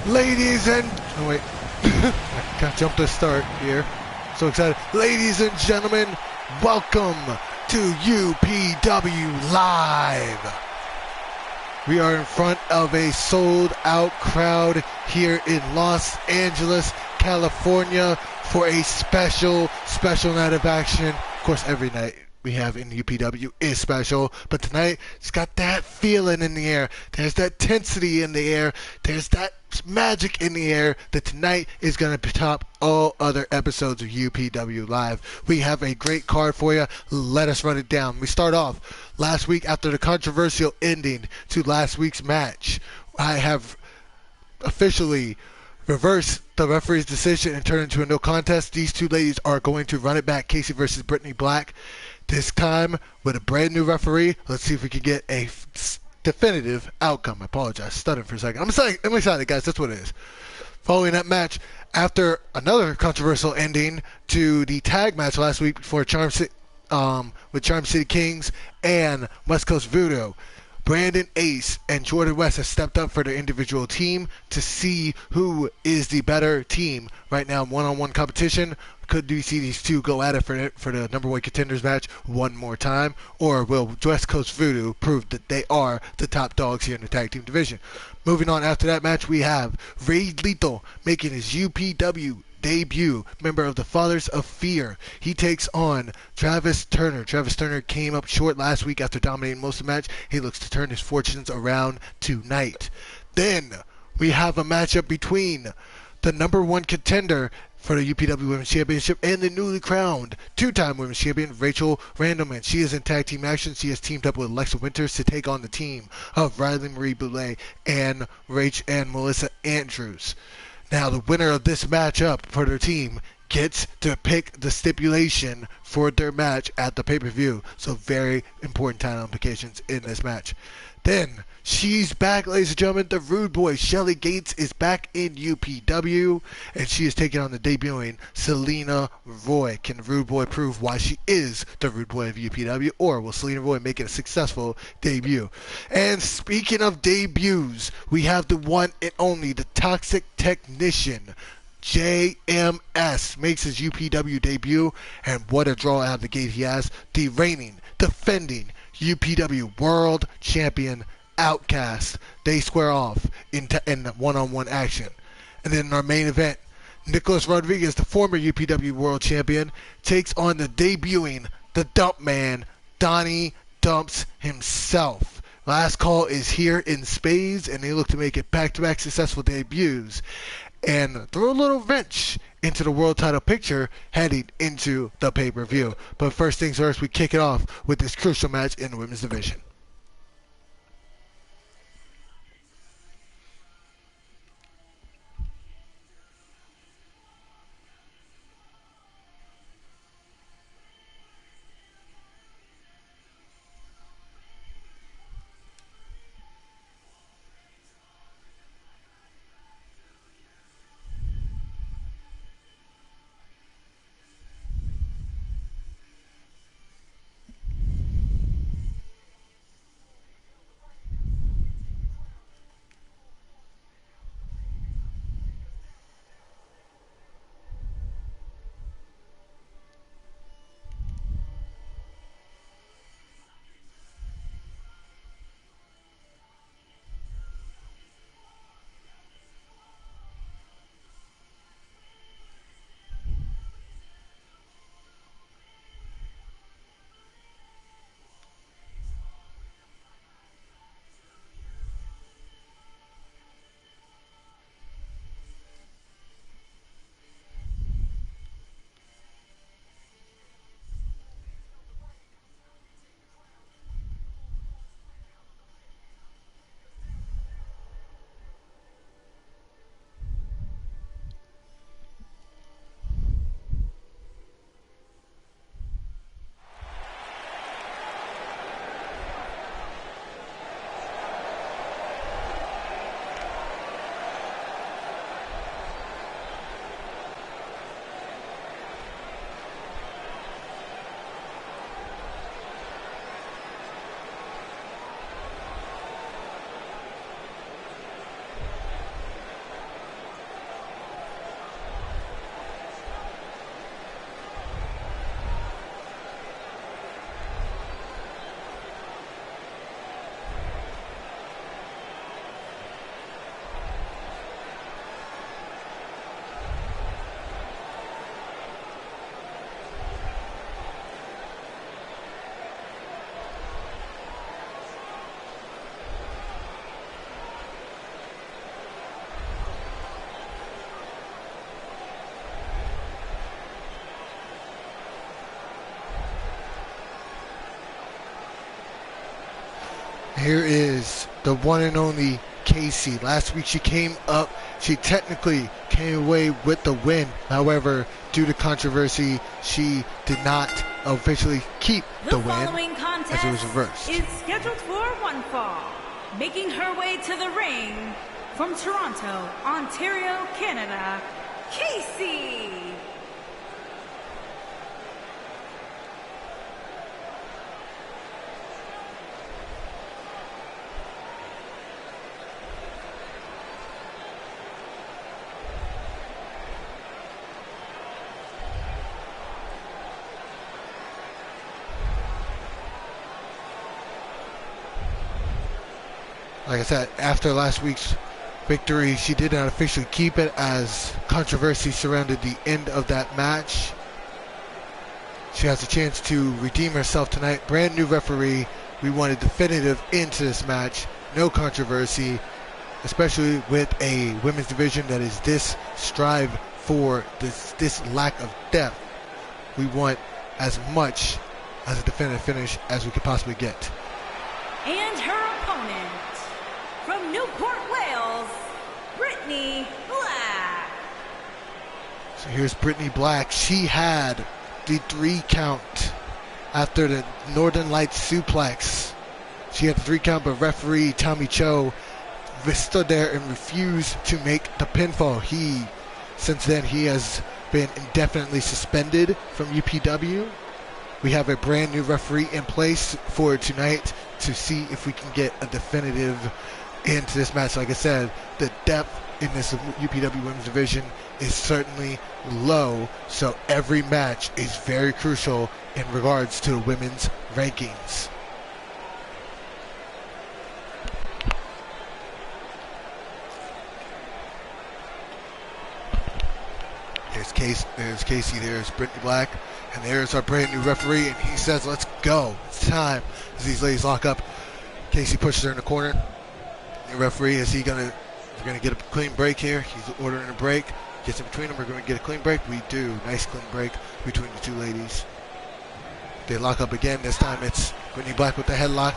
Ladies and... Oh, wait. Got jumped to start here. So excited. Ladies and gentlemen, welcome to UPW Live. We are in front of a sold-out crowd here in Los Angeles, California for a special night of action. Of course, every night we have in UPW is special, but tonight it's got that feeling in the air. There's that tensity in the air. There's that magic in the air that tonight is going to top all other episodes of UPW Live. We have a great card for you. Let us run it down. We start off last week after the controversial ending to last week's match. I have officially reverse the referee's decision and turn it into a no contest. These two ladies are going to run it back, Casey versus Brittany Black. This time with a brand new referee. Let's see if we can get a definitive outcome. I apologize, stuttered for a second. I'm excited, guys. That's what it is. Following that match, after another controversial ending to the tag match last week for with Charm City Kings and West Coast Voodoo, Brandon Ace and Jordan West have stepped up for their individual team to see who is the better team right now in one-on-one competition. Could we see these two go at it for the number one contenders match one more time? Or will West Coast Voodoo prove that they are the top dogs here in the tag team division? Moving on after that match, we have Ray Lethal making his UPW debut, member of the Fathers of Fear. He takes on Travis Turner. Travis Turner came up short last week after dominating most of the match. He looks to turn his fortunes around tonight. Then we have a matchup between the number one contender for the UPW Women's Championship and the newly crowned two-time Women's Champion, Rachel Randleman. She is in tag team action. She has teamed up with Alexa Winters to take on the team of Riley Marie Boulay and Melissa Andrews. Now, the winner of this matchup for their team gets to pick the stipulation for their match at the pay-per-view. So very important title implications in this match. Then, she's back, ladies and gentlemen. The Rude Boy, Shelly Gates, is back in UPW, and she is taking on the debuting Selena Roy. Can the Rude Boy prove why she is the Rude Boy of UPW, or will Selena Roy make it a successful debut? And speaking of debuts, we have the one and only, the Toxic Technician, JMS, makes his UPW debut, and what a draw out of the gate he has. The reigning, defending UPW World Champion Outcast. They square off in one-on-one action. And then in our main event, Nicholas Rodriguez, the former UPW World Champion, takes on the debuting, the Dump Man, Donnie Dumps himself. Last Call is here in spades, and they look to make it back-to-back successful debuts and throw a little wrench into the world title picture heading into the pay-per-view. But first things first, we kick it off with this crucial match in the women's division. here is the one and only Casey. Last week she came up. She technically came away with the win. However, due to controversy, she did not officially keep the win, as it was reversed. Is scheduled for one fall. Making her way to the ring from Toronto, Ontario, Canada, Casey. Like I said, after last week's victory, she did not officially keep it as controversy surrounded the end of that match. She has a chance to redeem herself tonight. Brand new referee. We want a definitive end to this match. No controversy, especially with a women's division that is this strive for this lack of depth. We want as much as a definitive finish as we could possibly get. And her opponent, from Newport, Wales, Brittany Black. So here's Brittany Black. She had the 3 count after the Northern Lights suplex. She had the 3 count, but referee Tommy Cho stood there and refused to make the pinfall. Since then, he has been indefinitely suspended from UPW. We have a brand new referee in place for tonight to see if we can get a definitive end to this match. Like I said, the depth in this UPW women's division is certainly low, so every match is very crucial in regards to the women's rankings. There's Casey, there's Brittany Black, and there's our brand new referee, and he says, let's go. It's time. As these ladies lock up, Casey pushes her in the corner. The referee, we're gonna get a clean break here. He's ordering a break. Gets in between them. We're gonna get a clean break. We do. Nice clean break between the 2 ladies. They lock up again. This time it's Brittany Black with the headlock.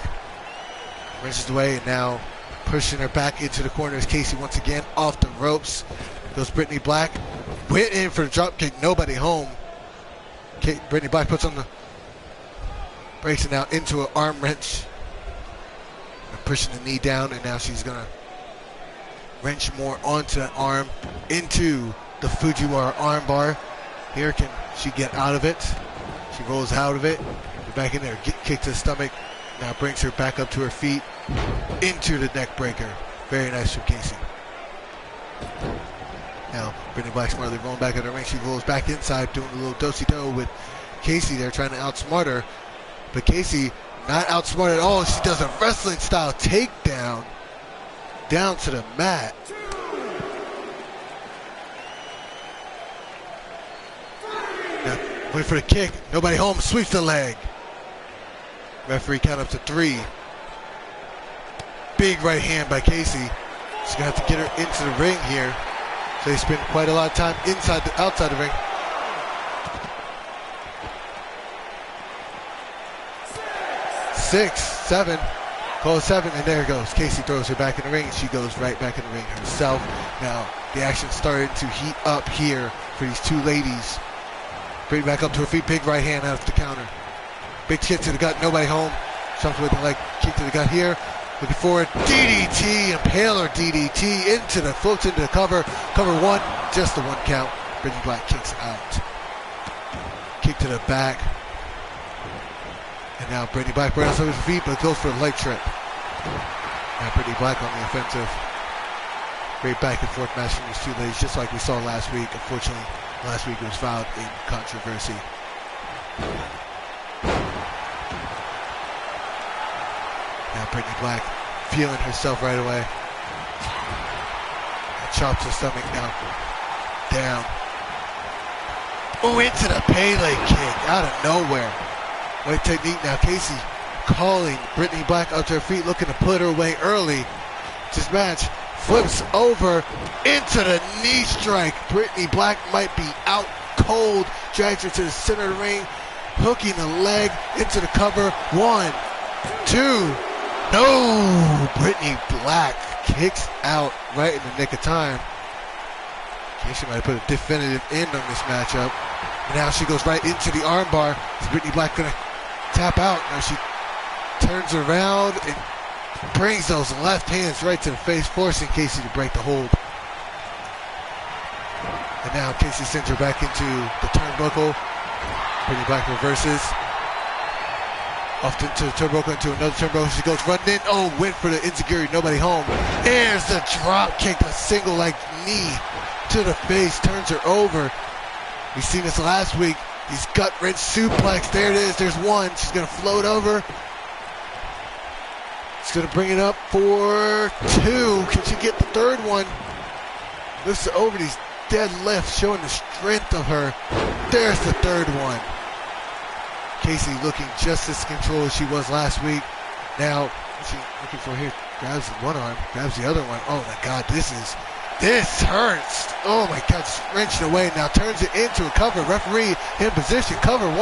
Wrenches away, and now pushing her back into the corner is Casey once again off the ropes. Goes Brittany Black. Went in for the drop kick. Nobody home. Brittany Black puts on the brakes and now into an arm wrench. And pushing the knee down, and now she's gonna wrench more onto the arm into the Fujiwara arm bar. Here, can she get out of it? She rolls out of it. We're back in there. Kick to the stomach. Now brings her back up to her feet into the neck breaker. Very nice from Casey. Now Brittany Black smartly rolling back at the ring. She rolls back inside, doing a little do-si-do with Casey there, trying to outsmart her. But Casey not outsmart at all. She does a wrestling style takedown down to the mat. Now, wait for the kick. Nobody home. Sweeps the leg. Referee count up to 3. Big right hand by Casey. She's gonna have to get her into the ring here. So they spend quite a lot of time outside the ring. 6, 7. Call 7, and there it goes. Casey throws her back in the ring, and she goes right back in the ring herself. Now, the action started to heat up here for these 2 ladies. Bring back up to her feet, big right hand out of the counter. Big kick to the gut, nobody home. Jumps with the leg, kick to the gut here. Looking forward, DDT, impaler DDT, floats into the cover. Cover 1, just the 1 count. Brittany Black kicks out. Kick to the back. And now Brittany Black rounds over her feet, but goes for the leg trip. Now Brittany Black on the offensive. Great back and forth match from these 2 ladies, just like we saw last week. Unfortunately, last week it was filed in controversy. Now Brittany Black feeling herself right away. And chops her stomach now. Down. Oh, into the Pele kick out of nowhere. Great technique now. Casey calling Brittany Black up to her feet, looking to put her away early. This match flips over into the knee strike. Brittany Black might be out cold. Drags her to the center of the ring, hooking the leg into the cover. 1, 2, No! Brittany Black kicks out right in the nick of time. Casey might have put a definitive end on this matchup. And now she goes right into the armbar. Is Brittany Black going to tap out? Now she turns around and brings those left hands right to the face, forcing Casey to break the hold. And now Casey sends her back into the turnbuckle. Brittany Black reverses. Off into the turnbuckle, into another turnbuckle. She goes running in. Oh, went for the enziguri. Nobody home. There's the drop kick, a single like knee to the face. Turns her over. We've seen this last week. These gut wrench suplex. There it is. There's one. She's going to float over. She's going to bring it up for two. Can she get the third one? Lifts her over these deadlifts, showing the strength of her. There's the third one. Casey looking just as controlled as she was last week. Now, what's she looking for here? Grabs one arm, grabs the other one. Oh my God, this hurts. Oh my God, just wrenched away. Now turns it into a cover. Referee in position. Cover 1,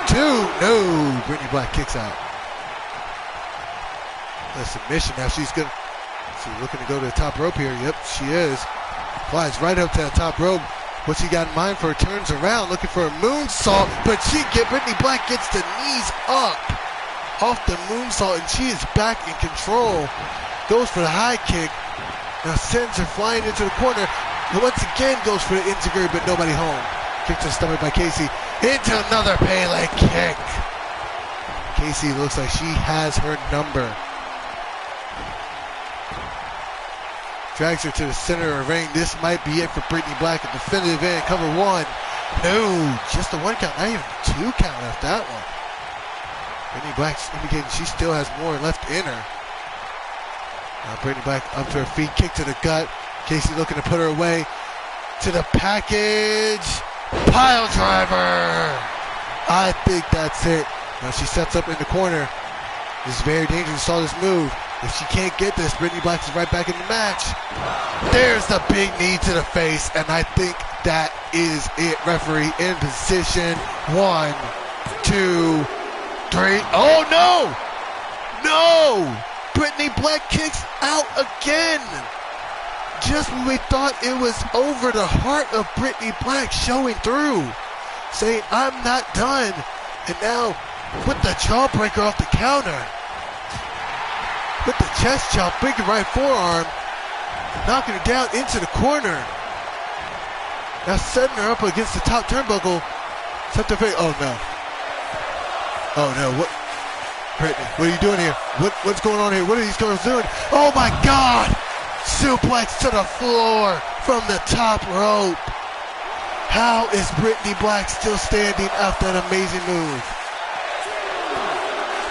2. No, Brittany Black kicks out. The submission. Now she's looking to go to the top rope here. Yep, she is. Flies right up to the top rope. What's he got in mind for her? Turns around looking for a moonsault, but Brittany Black gets the knees up off the moonsault, and she is back in control. Goes for the high kick. Now sends her flying into the corner. And once again goes for the enziguri, but nobody home. Kick to the stomach by Casey. Into another Pele kick. Casey looks like she has her number. Drags her to the center of the ring. This might be it for Brittany Black. A definitive end. Cover 1. No, just a 1 count. Not even a 2 count after that one. Brittany Black's indicating she still has more left in her. Now Brittany Black up to her feet. Kick to the gut. Casey looking to put her away. To the package. Pile driver. I think that's it. Now she sets up in the corner. This is very dangerous. Saw this move. If she can't get this, Brittany Black is right back in the match. There's the big knee to the face, and I think that is it. Referee in position. 1, 2, 3. Oh, no! No! Brittany Black kicks out again. Just when we thought it was over, the heart of Brittany Black showing through. Saying, I'm not done. And now, put the jawbreaker off the counter. With the chest chop, big right forearm, knocking her down into the corner. Now setting her up against the top turnbuckle. Set her face. Oh no. Oh no. What? Brittany, what are you doing here? What's going on here? What are these girls doing? Oh my God! Suplex to the floor from the top rope. How is Brittany Black still standing after that amazing move?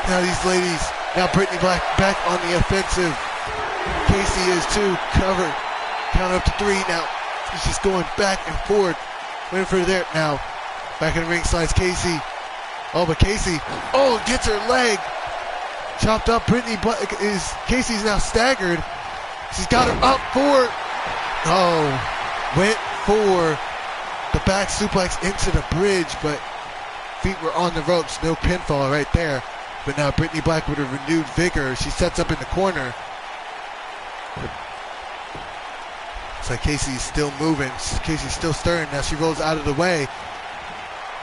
Now these ladies. Now Brittany Black back on the offensive. Casey is too, covered. Count up to 3 now. She's just going back and forth. Waiting for her there. Now, back in the ring slides Casey. Oh, but Casey, gets her leg. Chopped up. Brittany Black Casey's now staggered. She's got her up for, went for the back suplex into the bridge, but feet were on the ropes. No pinfall right there. But now Brittany Black with a renewed vigor. She sets up in the corner. It's like Casey's still moving. Casey's still stirring. Now she rolls out of the way.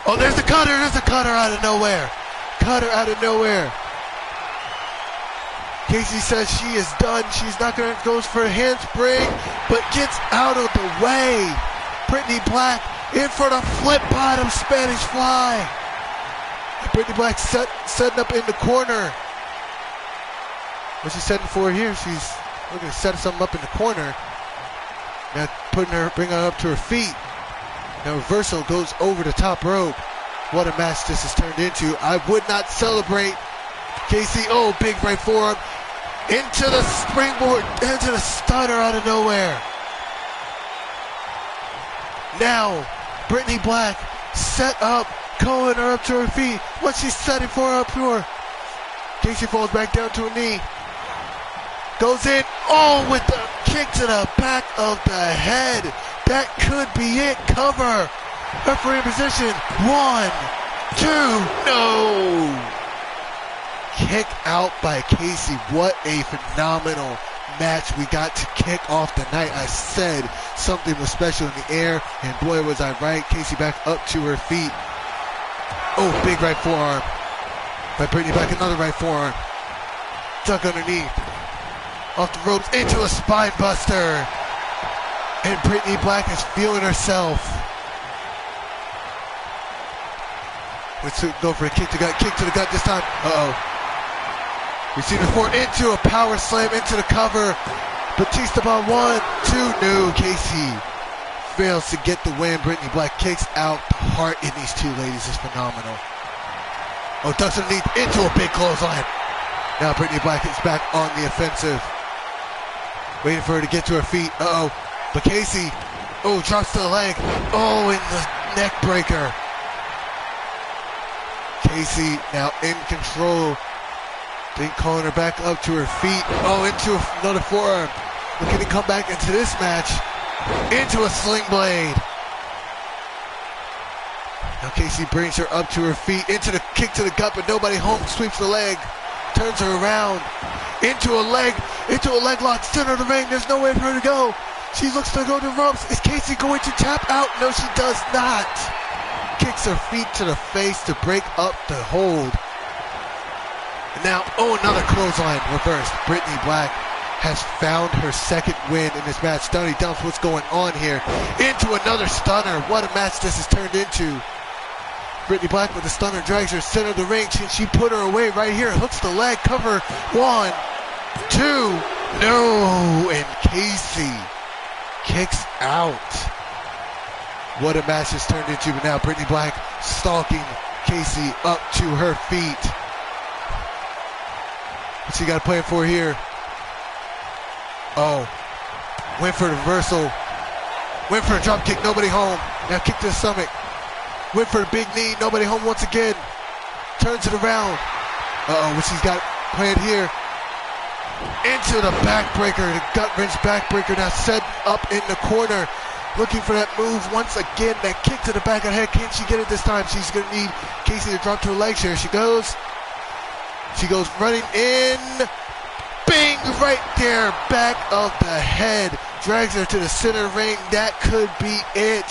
Oh, there's the cutter. There's the cutter out of nowhere. Cutter out of nowhere. Casey says she is done. She's not going to go for a handspring, but gets out of the way. Brittany Black in for the flip bottom Spanish fly. Brittany Black setting up in the corner. What's she setting for here? She's looking to set something up in the corner. Now bringing her up to her feet. Now reversal goes over the top rope. What a match this has turned into. I would not celebrate. Casey, big right forearm. Into the springboard, into the stunner out of nowhere. Now, Brittany Black set up. Calling her up to her feet. What's she setting for her up to her? Casey falls back down to a knee. Goes in. With the kick to the back of the head. That could be it. Cover. Referee in position. 1, 2. No. Kick out by Casey. What a phenomenal match we got to kick off the night. I said something was special in the air, and boy was I right. Casey back up to her feet. Oh, big right forearm by Brittany Black. Another right forearm. Duck underneath. Off the ropes into a spine buster. And Brittany Black is feeling herself. Let's go for a kick to the gut. Kick to the gut this time. Uh-oh. We see the forward into a power slam into the cover. Batista on 1, 2. No, Casey fails to get the win. Brittany Black kicks out. The heart in these two ladies is phenomenal. Oh, ducks underneath into a big clothesline. Now Brittany Black is back on the offensive. Waiting for her to get to her feet. Uh-oh. But Casey, oh, drops to the leg. Oh, in the neck breaker. Casey now in control. Then calling her back up to her feet. Oh, into another forearm. Looking to come back into this match. Into a sling blade. Now Casey brings her up to her feet. Into the kick to the gut, but nobody home. Sweeps the leg. Turns her around. Into a leg lock. Center of the ring. There's nowhere for her to go. She looks to go to the ropes. Is Casey going to tap out? No, she does not. Kicks her feet to the face to break up the hold. And now, oh, another clothesline reversed. Brittany Black has found her second win in this match. Stunny dumps what's going on here. Into another stunner. What a match this has turned into. Brittany Black with the stunner drags her center of the ring. She put her away right here. Hooks the leg. Cover. 1, 2. No. And Casey kicks out. What a match this turned into. But now Brittany Black stalking Casey up to her feet. What's she got a plan for here? Oh. Went for the reversal. Went for a drop kick. Nobody home. Now kick to the stomach. Went for the big knee. Nobody home once again. Turns it around. Uh-oh. What she's got planned here. Into the backbreaker. The gut wrench backbreaker now set up in the corner. Looking for that move once again. That kick to the back of the head. Can she get it this time? She's going to need Casey to drop to her legs here. She goes. She goes running in. Bing! Right there. Back of the head. Drags her to the center ring. That could be it.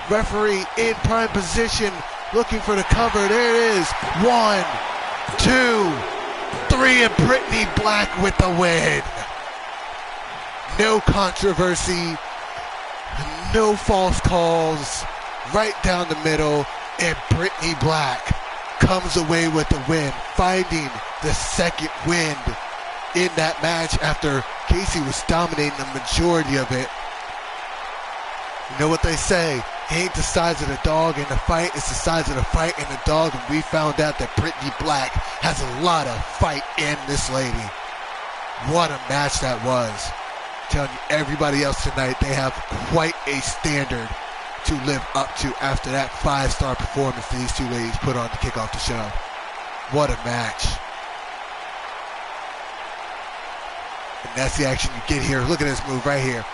Referee in prime position. Looking for the cover. There it is. 1, 2, 3. And Brittany Black with the win. No controversy. No false calls. Right down the middle. And Brittany Black comes away with the win, finding the second win in that match after Casey was dominating the majority of it. You know what they say, it ain't the size of the dog in the fight, it's the size of the fight in the dog, and we found out that Brittany Black has a lot of fight in this lady. What a match that was. I'm telling you, everybody else tonight, they have quite a standard to live up to after that 5-star performance these two ladies put on to kick off the show. What a match. And that's the action you get here. Look at this move right here.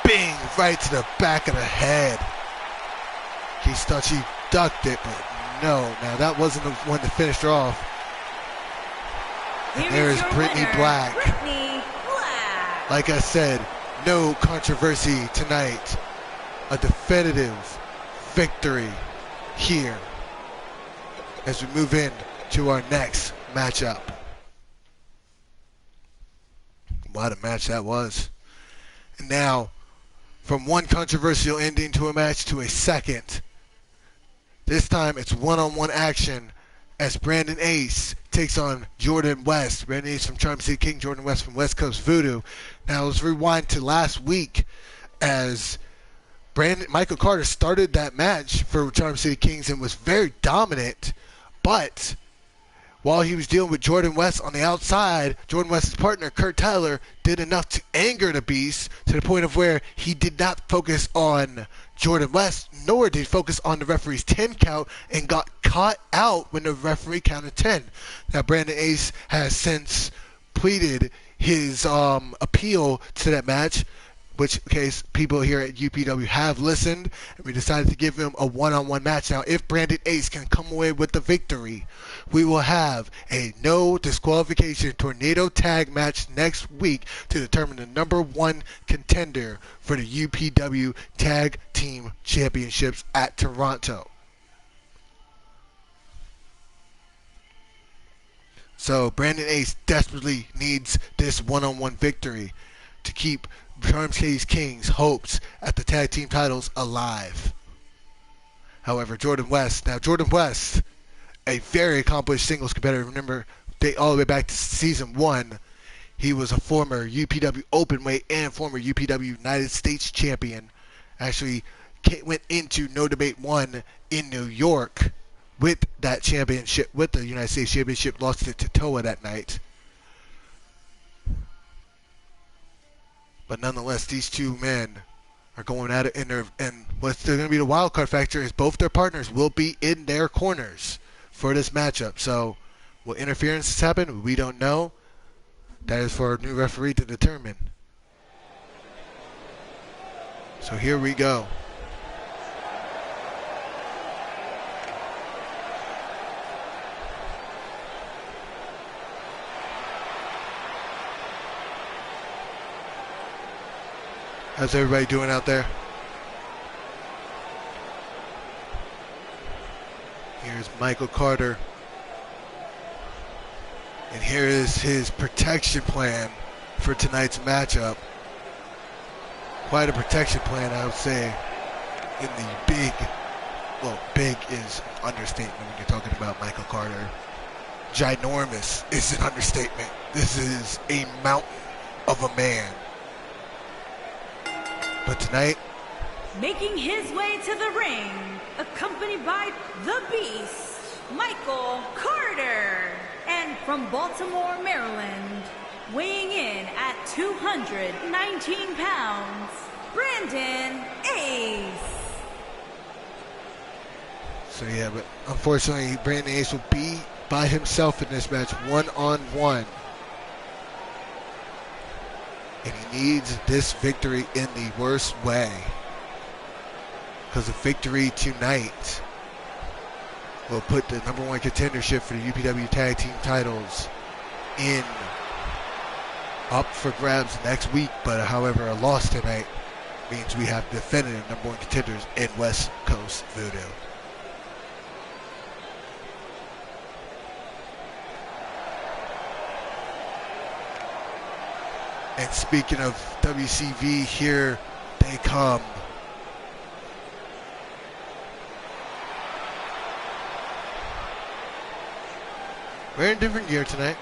Bing! Right to the back of the head. He thought she ducked it, but no. Now that wasn't the one that finished her off. And there is Brittany Black. Brittany Black. Like I said, no controversy tonight. A definitive victory here as we move in to our next matchup. What a match that was. And now, from one controversial ending to a match to a second, this time it's one-on-one action as Brandon Ace takes on Jordan West. Brandon Ace from Charm City King, Jordan West from West Coast Voodoo. Now let's rewind to last week as Michael Carter started that match for Charm City Kings and was very dominant, but while he was dealing with Jordan West on the outside, Jordan West's partner, Kurt Tyler, did enough to anger the Beast to the point of where he did not focus on Jordan West, nor did he focus on the referee's 10 count and got caught out when the referee counted 10. Now, Brandon Ace has since pleaded his appeal to that match, which case people here at UPW have listened, and we decided to give him a one-on-one match. Now, if Brandon Ace can come away with the victory, we will have a no disqualification tornado tag match next week to determine the number one contender for the UPW Tag Team Championships at Toronto. So Brandon Ace desperately needs this one-on-one victory to keep Charms Case King's hopes at the tag team titles alive. However, Jordan West, a very accomplished singles competitor. Remember, all the way back to season 1, he was a former UPW Openweight and former UPW United States champion. Actually, went into No Debate 1 in New York with that championship, with the United States Championship, lost it to Toa that night. But nonetheless, these two men are going at it, and what's going to be the wild card factor is both their partners will be in their corners for this matchup. So, will interference happen? We don't know. That is for a new referee to determine. So here we go. How's everybody doing out there? Here's Michael Carter. And here is his protection plan for tonight's matchup. Quite a protection plan, I would say, in the big, well, big is an understatement when you're talking about Michael Carter. Ginormous is an understatement. This is a mountain of a man. But tonight, making his way to the ring, accompanied by the Beast, Michael Carter. And from Baltimore, Maryland, weighing in at 219 pounds, Brandon Ace. So yeah, but unfortunately, Brandon Ace will be by himself in this match, one-on-one. And he needs this victory in the worst way. Because a victory tonight will put the number one contendership for the UPW Tag Team titles up for grabs next week. But however, a loss tonight means we have definitive number one contenders in West Coast Voodoo. And speaking of WCV, here they come. Wearing different gear tonight.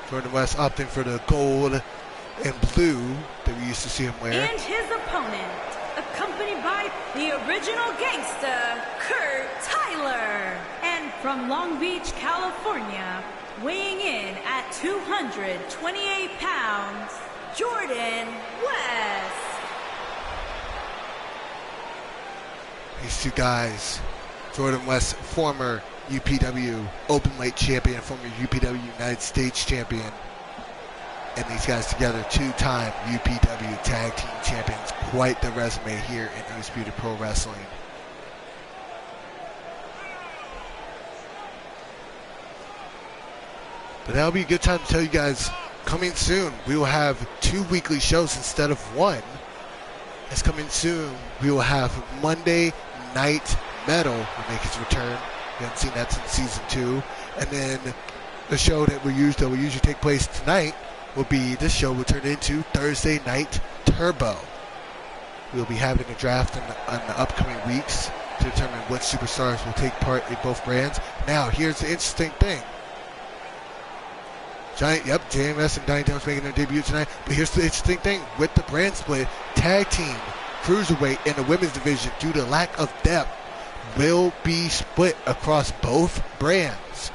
Jordan West opting for the gold and blue that we used to see him wear. And his opponent, accompanied by the original gangsta, Kurt Tyler. And from Long Beach, California, weighing in at 228 pounds, Jordan West. These two guys, Jordan West, former UPW Openweight champion, former UPW United States champion, and these guys together, two-time UPW Tag Team champions. Quite the resume here in Undisputed Pro Wrestling. But that'll be a good time to tell you guys, coming soon, we will have 2 weekly shows instead of 1. It's coming soon. We will have Monday Night Metal will make its return. We haven't seen that since season 2. And then the show that will usually take place tonight will be, this show will turn into Thursday Night Turbo. We'll be having a draft in the upcoming weeks to determine what superstars will take part in both brands. Now, here's the interesting thing. JMS and Donnie Jones making their debut tonight. But here's the interesting thing. With the brand split, tag team, cruiserweight, and the women's division, due to lack of depth, will be split across both brands.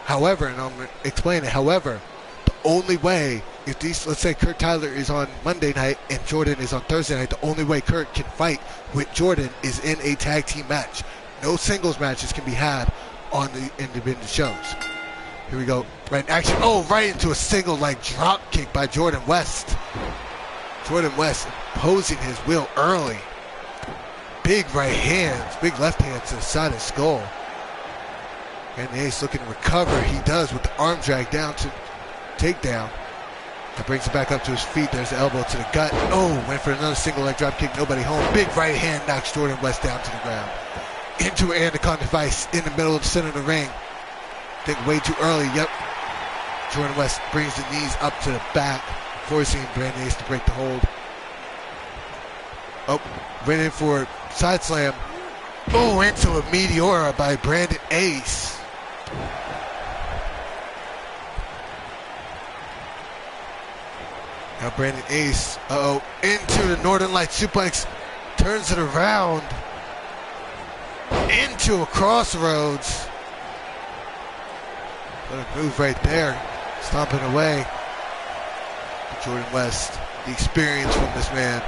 However, and I'm going to explain it, however, the only way, if these, let's say Kurt Tyler is on Monday night and Jordan is on Thursday night, the only way Kurt can fight with Jordan is in a tag team match. No singles matches can be had on the independent shows. Here we go. Right in action. Oh, right into a single leg drop kick by Jordan West. Jordan West imposing his will early. Big right hands, big left hand to the side of the skull. And Ace looking to recover. He does with the arm drag down to takedown. That brings him back up to his feet. There's the elbow to the gut. Oh, went for another single leg drop kick. Nobody home. Big right hand knocks Jordan West down to the ground. Into an anaconda device in the middle of the center of the ring. Think way too early. Yep. Jordan West brings the knees up to the back, forcing Brandon Ace to break the hold. Oh, went in for side slam. Oh, into a Meteora by Brandon Ace. Now Brandon Ace, into the Northern Light suplex, turns it around, into a crossroads. What a move right there, stomping away. Jordan West, the experience from this man.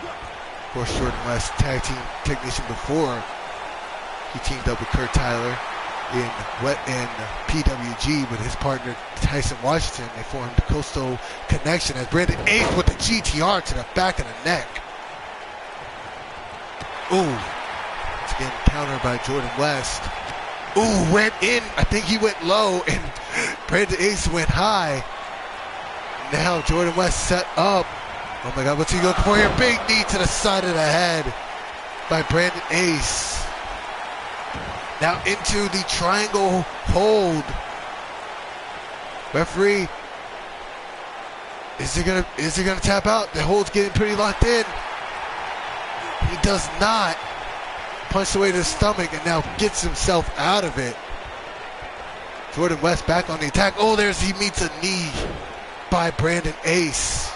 Of course, Jordan West, tag team technician before. He teamed up with Kurt Tyler in PWG with his partner Tyson Washington. They formed the Coastal Connection as Brandon Ace with the GTR to the back of the neck. Ooh, it's again countered by Jordan West. Ooh, went in. I think he went low, and Brandon Ace went high. Now Jordan West set up. Oh my God, what's he looking for here? Big knee to the side of the head by Brandon Ace. Now into the triangle hold. Referee, is he gonna tap out? The hold's getting pretty locked in. He does not. Punched away to the stomach and now gets himself out of it. Jordan West back on the attack. Oh, he meets a knee by Brandon Ace.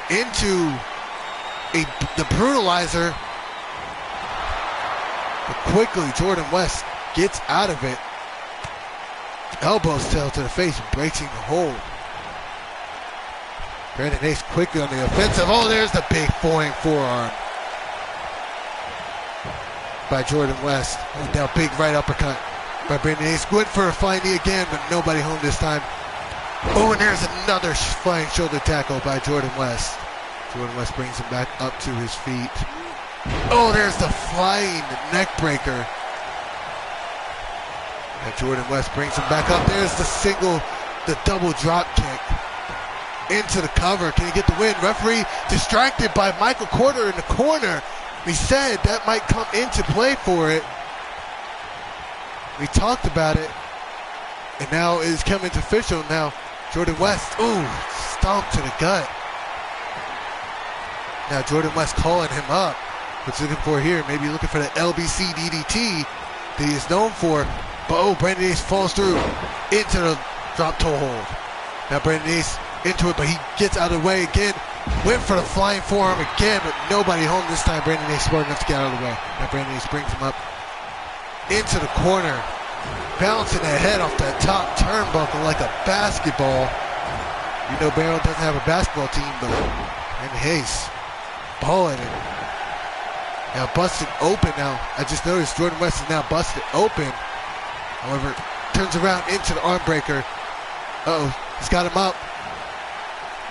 Into the brutalizer. But quickly, Jordan West gets out of it. Elbows tail to the face, breaking the hold. Brandon Ace quickly on the offensive. Oh, there's the big forearm by Jordan West. Oh, now big right uppercut by Brandon Ace. Went for a flying knee again, but nobody home this time. Oh, and there's another flying shoulder tackle by Jordan West. Jordan West brings him back up to his feet. Oh, there's the flying neck breaker. And Jordan West brings him back up. There's the double drop kick into the cover. Can he get the win? Referee distracted by Michael Carter in the corner. We said that might come into play for it. We talked about it. And now it's coming to official. Now Jordan West, ooh, stomp to the gut. Now Jordan West calling him up. What's he looking for here? Maybe looking for the LBC DDT that he is known for. But oh, Brandon Ace falls through into the drop toe hold. Now Brandon Ace into it, but he gets out of the way again. Went for the flying forearm again, but nobody home this time. Brandon Ace smart enough to get out of the way. Now Brandon Ace brings him up into the corner, bouncing the head off that top turnbuckle like a basketball. You know Barrow doesn't have a basketball team, but Brandon Ace balling it. Now busted open now. I just noticed Jordan West is now busted open. However, turns around into the arm breaker. Uh-oh, he's got him up.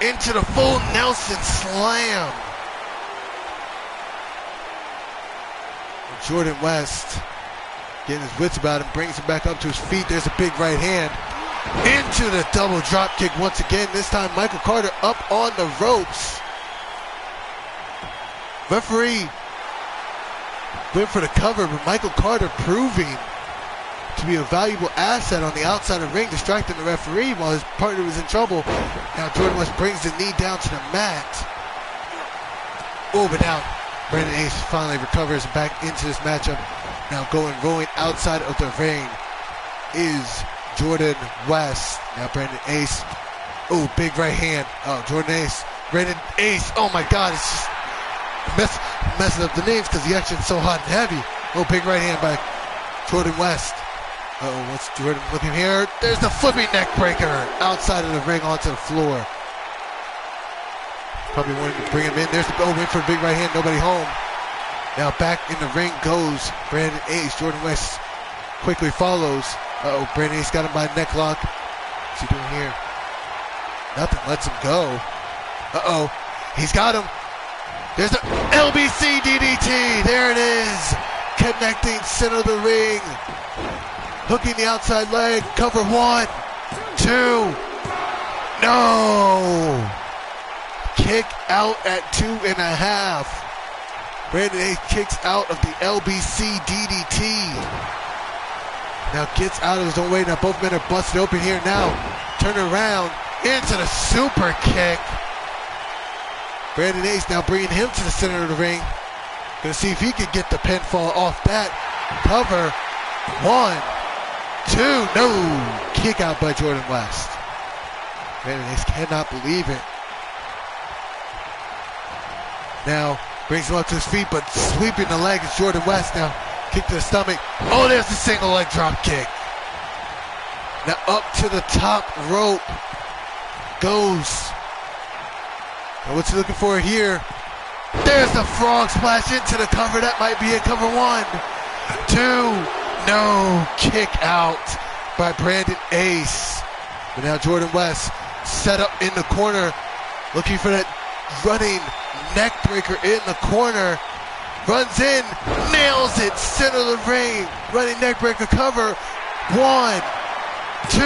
Into the full Nelson slam. And Jordan West getting his wits about him, brings him back up to his feet. There's a big right hand. Into the double drop kick once again. This time Michael Carter up on the ropes. Referee went for the cover, but Michael Carter proving to be a valuable asset on the outside of the ring, distracting the referee while his partner was in trouble. Now Jordan West brings the knee down to the mat. Oh, but now Brandon Ace finally recovers back into this matchup. Now rolling outside of the ring is Jordan West. Now Brandon Ace. Oh, big right hand. Oh, Jordan Ace. Brandon Ace. Oh my God, it's just messing up the names because the action's so hot and heavy. Oh, big right hand by Jordan West. Uh-oh, what's Jordan looking here? There's the flipping neck breaker outside of the ring onto the floor. Probably wanted to bring him in. There's the win for a big right hand. Nobody home. Now back in the ring goes Brandon Ace. Jordan West quickly follows. Uh-oh, Brandon Ace got him by neck lock. What's he doing here? Nothing, lets him go. Uh-oh. He's got him. There's the LBC DDT. There it is. Connecting center of the ring. Hooking the outside leg. Cover 1, 2. No. Kick out at 2.5. Brandon Ace kicks out of the LBC DDT. Now gets out of his own way. Now both men are busted open here now. Turn around into the super kick. Brandon Ace now bringing him to the center of the ring. Gonna see if he can get the pinfall off that. Cover. 1, 2. No. Kick out by Jordan West. Brandon Ace cannot believe it. Now brings him up to his feet, but sweeping the leg is Jordan West now. Kick to the stomach. Oh, there's the single leg drop kick. Now up to the top rope goes. Now what's he looking for here? There's the frog splash into the cover. That might be it. Cover 1, 2. No. Kick out by Brandon Ace. But now Jordan West set up in the corner, looking for that running neck breaker in the corner. Runs in, nails it, center of the ring. Running neck breaker cover. 1, 2.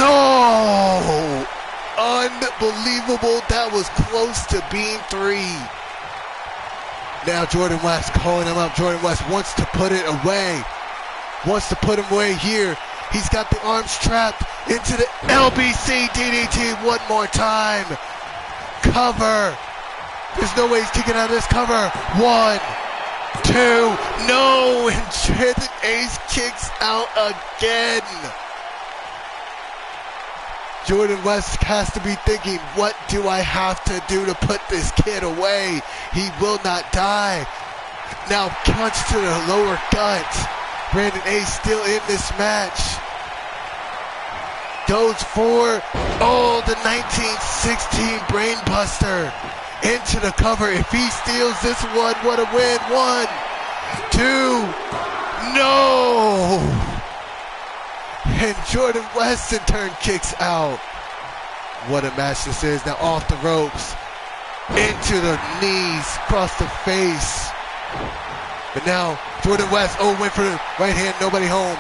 No! Unbelievable. That was close to being 3. Now Jordan West calling him up. Jordan West wants to put it away. Wants to put him away here. He's got the arms trapped into the LBC DDT one more time. Cover. There's no way he's kicking out of this cover. 1, 2. No. And Brandon Ace kicks out again. Jordan West has to be thinking, what do I have to do to put this kid away? He will not die. Now punch to the lower gut. Brandon Ace still in this match. Goes for, the 1916 Brainbuster into the cover. If he steals this one, what a win. 1, 2. No. And Jordan West in turn kicks out. What a match this is. Now off the ropes. Into the knees. Across the face. But now Jordan West, went for the right hand. Nobody home.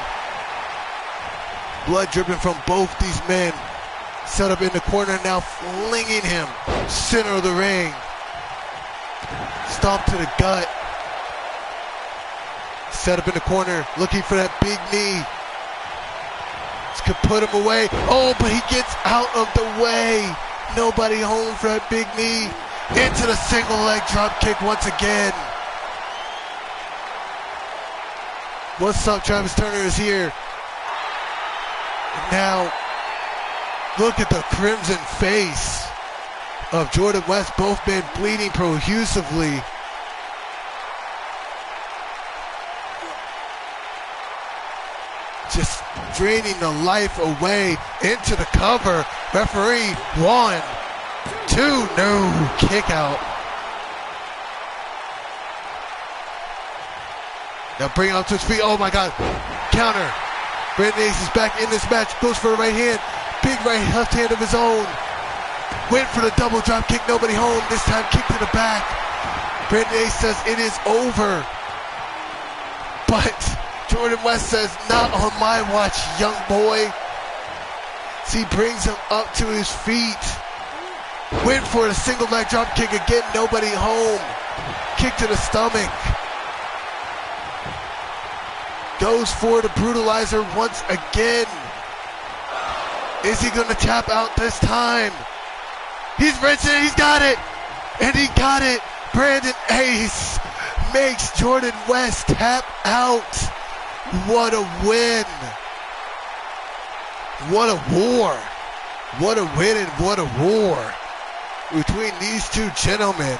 Blood dripping from both these men. Set up in the corner now, flinging him. Center of the ring. Stomp to the gut. Set up in the corner. Looking for that big knee. Could put him away. But he gets out of the way. Nobody home for that big knee. Into the single leg drop kick once again. What's up? Travis Turner is here. Now, look at the crimson face of Jordan West. Both men bleeding profusely. Just draining the life away into the cover. Referee, 1, 2, no, kick out. Now bring him up to his feet. Oh my God, counter. Brandon Ace is back in this match. Goes for a right hand. Big right left hand of his own. Went for the double drop kick. Nobody home. This time kick to the back. Brandon Ace says it is over. But Jordan West says, not on my watch, young boy. So he brings him up to his feet. Went for a single leg drop kick again. Nobody home. Kick to the stomach. Goes for the brutalizer once again. Is he going to tap out this time? He's wrenching it. He's got it. And he got it. Brandon Ace makes Jordan West tap out. What a win. What a war. What a win and what a war between these two gentlemen.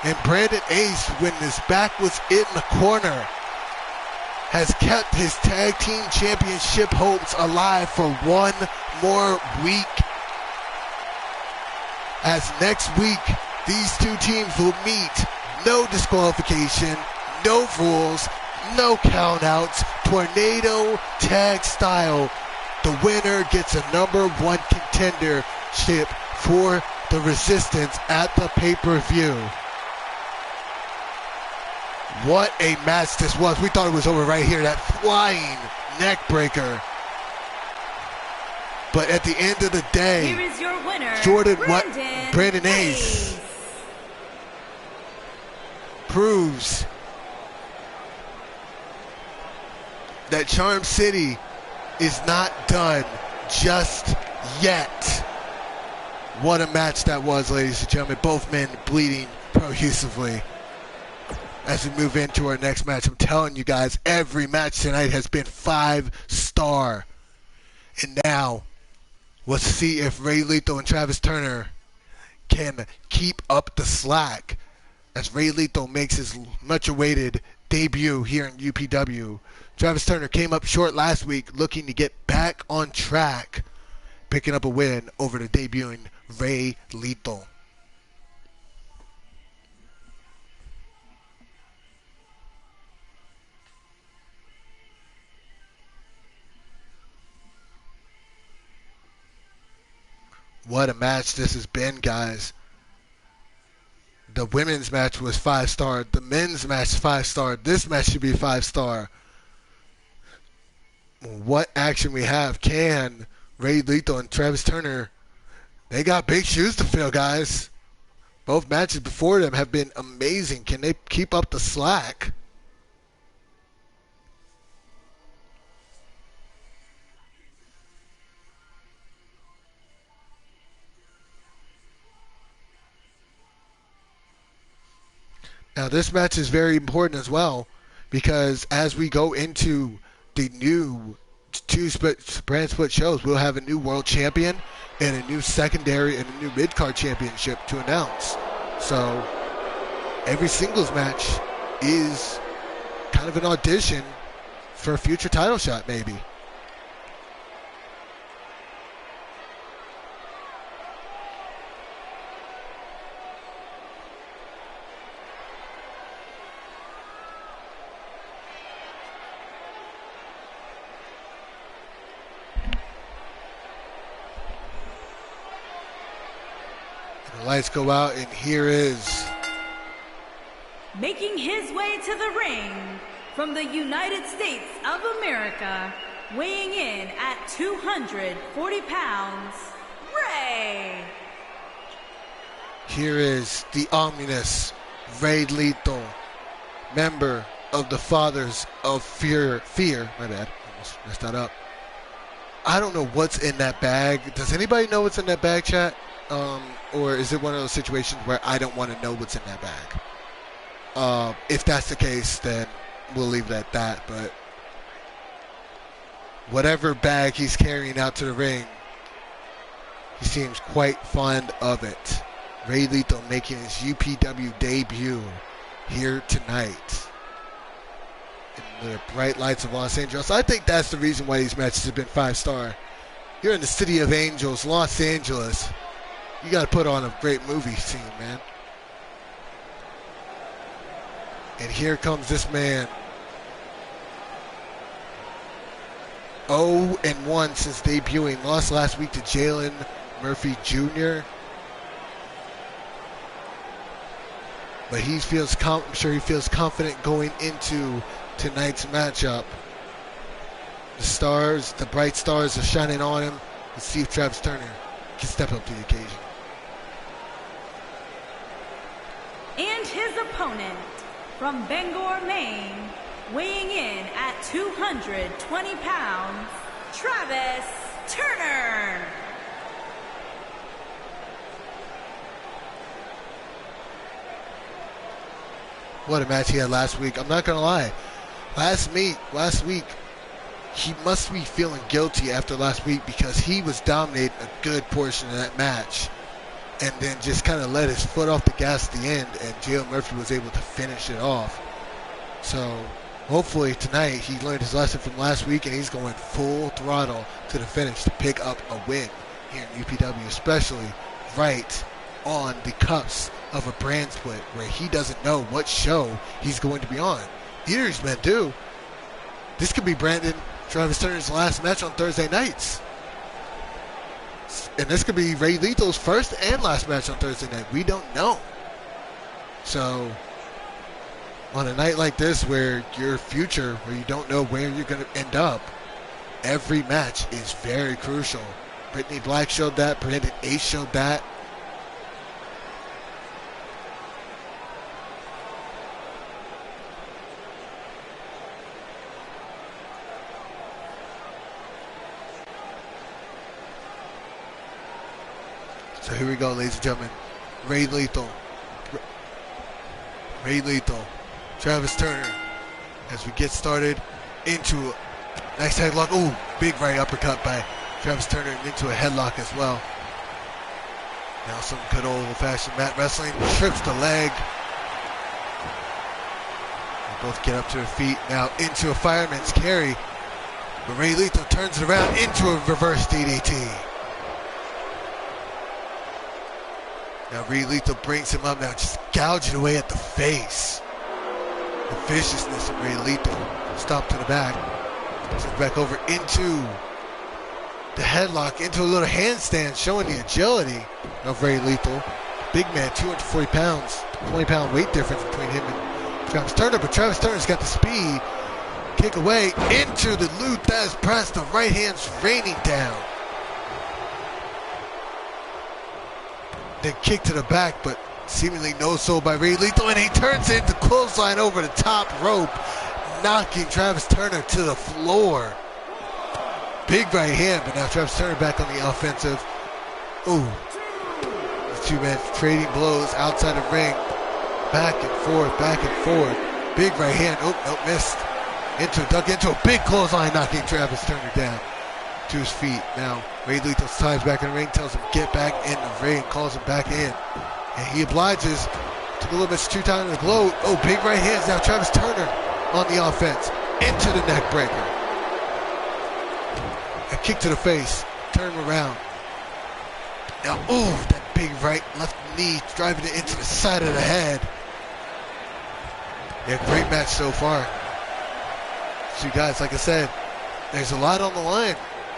And Brandon Ace, when his back was in the corner, has kept his tag team championship hopes alive for one more week. As next week, these two teams will meet. No disqualification, no rules, no countouts, tornado tag style. The winner gets a #1 contendership for the Resistance at the pay-per-view. What a match this was. We thought it was over right here. That flying neck breaker. But at the end of the day, here is your winner, Brandon Ace proves that Charm City is not done just yet. What a match that was, ladies and gentlemen. Both men bleeding profusely. As we move into our next match, I'm telling you guys, every match tonight has been 5-star. And now, let's see if Ray Lethal and Travis Turner can keep up the slack as Ray Lethal makes his much-awaited debut here in UPW. Travis Turner came up short last week, looking to get back on track, picking up a win over the debuting Ray Lethal. What a match this has been, guys. The women's match was 5-star. The men's match 5-star. This match should be 5-star. What action we have. Can Ray Lethal and Travis Turner, they got big shoes to fill, guys. Both matches before them have been amazing. Can they keep up the slack? Now, this match is very important as well, because as we go into the new brand split shows, we'll have a new world champion and a new secondary and a new mid-card championship to announce. So every singles match is kind of an audition for a future title shot, maybe. Lights go out, and here is, making his way to the ring from the United States of America, weighing in at 240 pounds, Ray. Here is the ominous Ray Lethal, member of the Fathers of Fear, my bad, almost messed that up. I don't know what's in that bag. Does anybody know what's in that bag, chat? Or is it one of those situations where I don't want to know what's in that bag? If that's the case, then we'll leave it at that. But whatever bag he's carrying out to the ring, he seems quite fond of it. Ray Lethal making his UPW debut here tonight in the bright lights of Los Angeles. I think that's the reason why these matches have been 5-star. You're in the city of angels, Los Angeles. You got to put on a great movie scene, man. And here comes this man. 0-1 since debuting. Lost last week to Jalen Murphy Jr. But he feels, I'm sure he feels confident going into tonight's matchup. The stars, the bright stars are shining on him. Let's see if Travis Turner can step up to the occasion. And his opponent from Bangor, Maine, weighing in at 220 pounds, Travis Turner. What a match he had last week. I'm not going to lie. Last week, he must be feeling guilty after last week because he was dominating a good portion of that match and then just kind of let his foot off the gas at the end, and Jalen Murphy was able to finish it off. So hopefully tonight he learned his lesson from last week and he's going full throttle to the finish to pick up a win here in UPW, especially right on the cusp of a brand split where he doesn't know what show he's going to be on. Neither these men do. This could be Travis Turner's last match on Thursday nights. and this could be Ray Lethal's first and last match on Thursday night. We don't know. So, on a night like this where your future, where you don't know where you're going to end up, every match is very crucial. Brittany Black showed that. Brandon Ace showed that. So here we go, ladies and gentlemen. Ray Lethal. Travis Turner. As we get started into a nice headlock. Ooh, big right uppercut by Travis Turner into a headlock as well. Now some good old-fashioned mat wrestling. Trips the leg. They both get up to their feet. Now into a fireman's carry. But Ray Lethal turns it around into a reverse DDT. Now Ray Lethal brings him up now, just gouging away at the face. The viciousness of Ray Lethal. Stop to the back. Takes it back over into the headlock, into a little handstand, showing the agility of Ray Lethal. Big man, 240 pounds, 20-pound weight difference between him and Travis Turner, but Travis Turner's got the speed. Kick away into the Luthez press, the right hand's raining down. Then kick to the back, but seemingly no soul by Ray Lethal, and he turns it into clothesline over the top rope, knocking Travis Turner to the floor. Big right hand, but now Travis Turner back on the offensive. Ooh. The two men trading blows outside the ring. Back and forth, back and forth. Big right hand. Oh, no, missed. Into a big clothesline, knocking Travis Turner down to his feet. Now, Ray Lethal ties back in the ring, tells him get back in the ring, calls him back in. And he obliges. Took a little bit too time in the glow. Oh, big right hands. Now Travis Turner on the offense. Into the neck breaker. A kick to the face. Turn him around. Now, ooh, that big right left knee driving it into the side of the head. Yeah, great match so far. So you guys, like I said, there's a lot on the line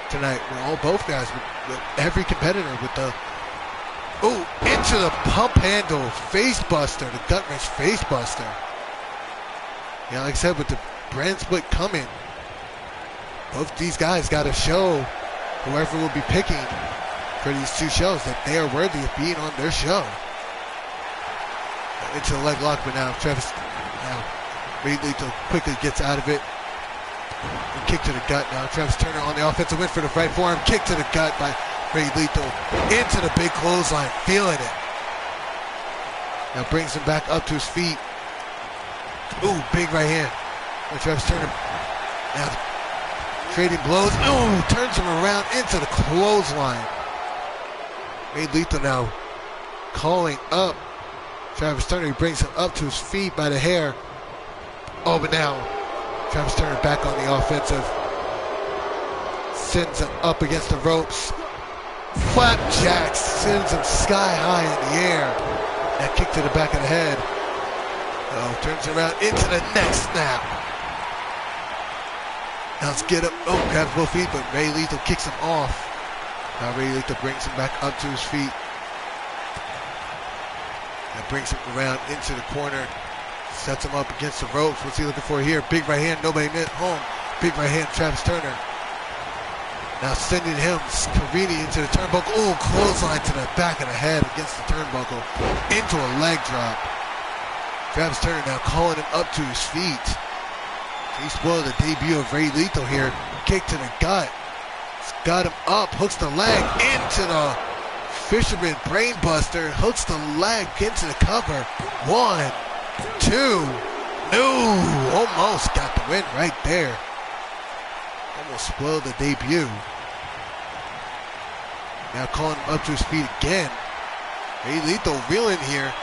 tonight with both guys, with every competitor, with the into the pump handle face buster, the gut wrench face buster. Yeah, like I said, with the brand split coming, both these guys got to show whoever will be picking for these two shows that they are worthy of being on their show. Into the leg lock, but now Ray Lethal quickly gets out of it. And kick to the gut now. Travis Turner on the offensive win for the right forearm. Kick to the gut by Ray Lethal into the big clothesline, feeling it. Now brings him back up to his feet. Ooh, big right hand. And Travis Turner now trading blows. Ooh, turns him around into the clothesline. Ray Lethal now calling up Travis Turner. He brings him up to his feet by the hair. Oh, but now Travis Turner back on the offensive. Sends him up against the ropes. Flapjack sends him sky high in the air. That kick to the back of the head. Oh, turns around into the neck snap. Now let's get up. Oh, grabs both feet, but Ray Lethal kicks him off. Now Ray Lethal brings him back up to his feet. That brings him around into the corner. Sets him up against the ropes. What's he looking for here? Big right hand, nobody meant home. Big right hand, Travis Turner. Now sending him careening into the turnbuckle. Ooh, clothesline to the back of the head against the turnbuckle. Into a leg drop. Travis Turner now calling him up to his feet. He spoiled the debut of Ray Lethal here. Kick to the gut. Got him up, hooks the leg into the Fisherman Brainbuster. Hooks the leg into the cover. 1, 2, no, almost got the win right there. Almost spoiled the debut. Now calling him up to his feet again. Ray Lethal reeling here.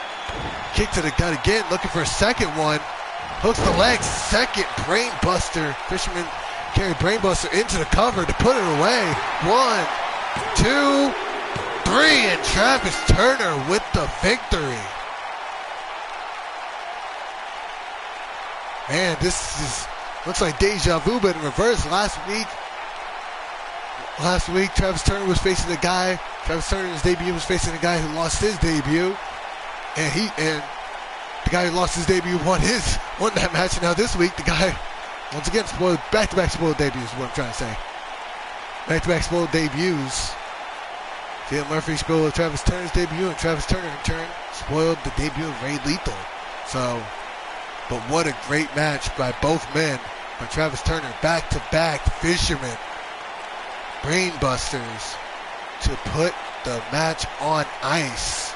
Kick to the gut again, looking for a second one. Hooks the leg, second brainbuster. Fisherman carry brainbuster into the cover to put it away. 1, 2, 3, and Travis Turner with the victory. Man, this looks like deja vu, but in reverse. Last week, Travis Turner was facing a guy Travis Turner in his debut was facing a guy who lost his debut, and the guy who lost his debut won that match. And now this week, the guy once again spoiled back-to-back spoiled debuts. Is what I'm trying to say. Back-to-back spoiled debuts. Jalen Murphy spoiled Travis Turner's debut, and Travis Turner in turn spoiled the debut of Ray Lethal. So, but what a great match by both men. By Travis Turner, back-to-back fishermen, brain busters, to put the match on ice,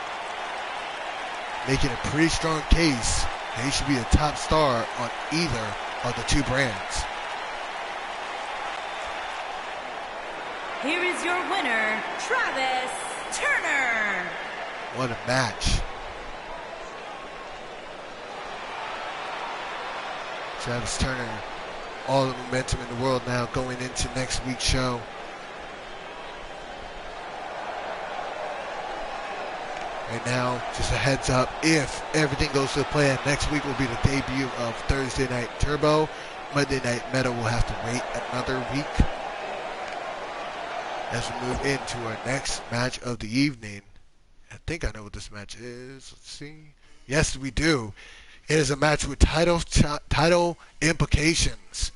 making a pretty strong case that he should be a top star on either of the two brands. Here is your winner, Travis Turner. What a match. Travis Turner, all the momentum in the world now going into next week's show. Right now, just a heads up, if everything goes to plan, next week will be the debut of Thursday Night Turbo. Monday Night Meta will have to wait another week as we move into our next match of the evening. I think I know what this match is. Let's see. Yes, we do. It is a match with title implications.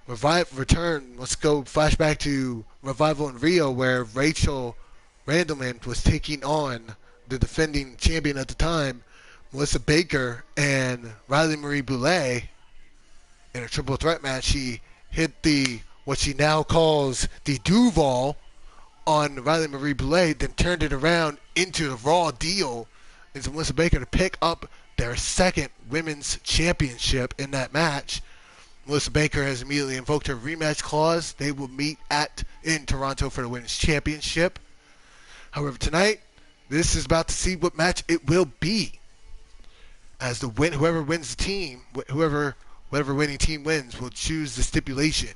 Return. Let's go flashback to Revival in Rio, where Rachel Randleman was taking on the defending champion at the time, Melissa Baker, and Riley Marie Boulay. In a triple threat match, she hit what she now calls the Duval on Riley Marie Boulay, then turned it around into the Raw deal into Melissa Baker to pick up their second women's championship in that match. Melissa Baker has immediately invoked her rematch clause. They will meet in Toronto for the women's championship. However, tonight, this is about to see what match it will be. As whoever wins the team, whatever winning team wins, will choose the stipulation.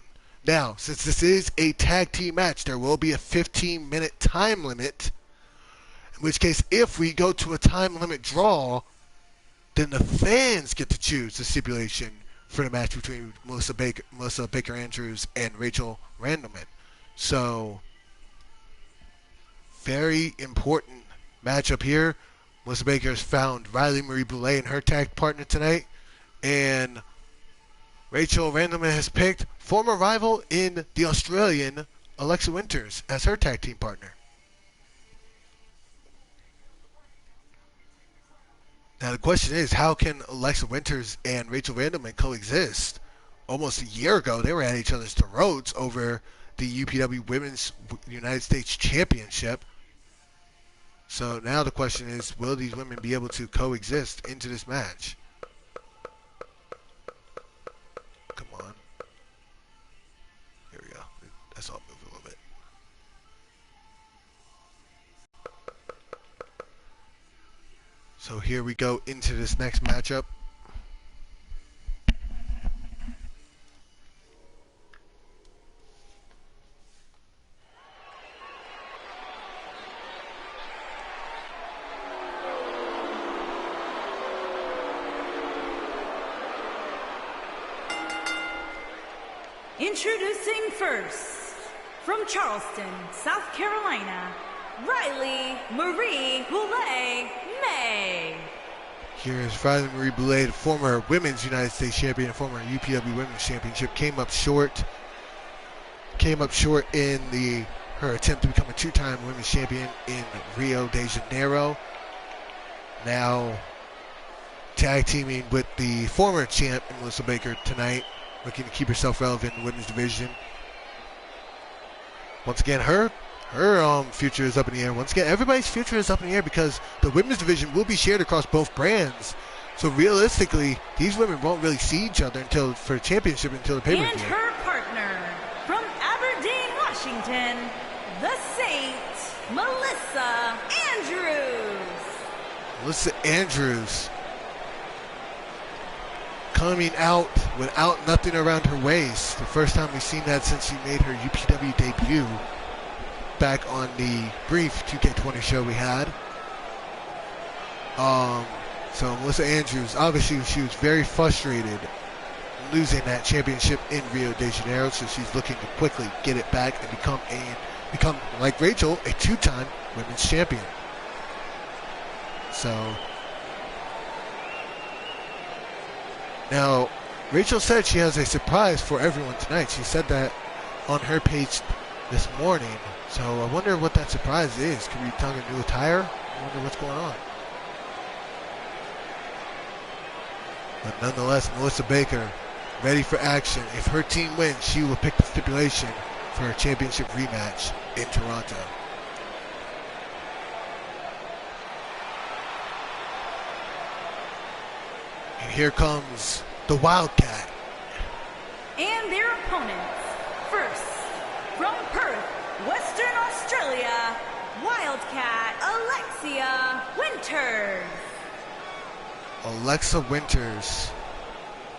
Now, since this is a tag team match, there will be a 15-minute time limit. In which case, if we go to a time limit draw, then the fans get to choose the stipulation for the match between Melissa Baker Andrews and Rachel Randleman. So, very important matchup here. Melissa Baker has found Riley Marie Boulay and her tag partner tonight, and Rachel Randleman has picked former rival in the Australian, Alexa Winters, as her tag team partner. Now the question is, how can Alexa Winters and Rachel Randleman coexist? Almost a year ago, they were at each other's throats over the UPW Women's United States Championship. So now the question is, will these women be able to coexist into this match? Come on. Here we go. That's all move a little bit. So here we go into this next matchup. Introducing first, from Charleston, South Carolina, Riley Marie Boulay May. Here is Riley Marie Boulay, the former Women's United States Champion, former UPW Women's Championship. Came up short in her attempt to become a two-time Women's Champion in Rio de Janeiro. Now tag teaming with the former champ, Melissa Baker, tonight, looking to keep herself relevant in the women's division. Once again, her future is up in the air. Once again, everybody's future is up in the air because the women's division will be shared across both brands. So realistically, these women won't really see each other for the championship until the pay-per-view. And her partner, from Aberdeen, Washington, the Saint, Melissa Andrews. Melissa Andrews coming out without nothing around her waist. The first time we've seen that since she made her UPW debut back on the brief 2K20 show we had. So Melissa Andrews, obviously she was very frustrated losing that championship in Rio de Janeiro, so she's looking to quickly get it back and become a become, like Rachel, a two-time women's champion. So, now, Rachel said she has a surprise for everyone tonight. She said that on her page this morning. So I wonder what that surprise is. Could we be talking new attire? I wonder what's going on. But nonetheless, Melissa Baker ready for action. If her team wins, she will pick the stipulation for her championship rematch in Toronto. And here comes the Wildcat. And their opponents. First, from Perth, Western Australia, Wildcat Alexia Winters. Alexa Winters,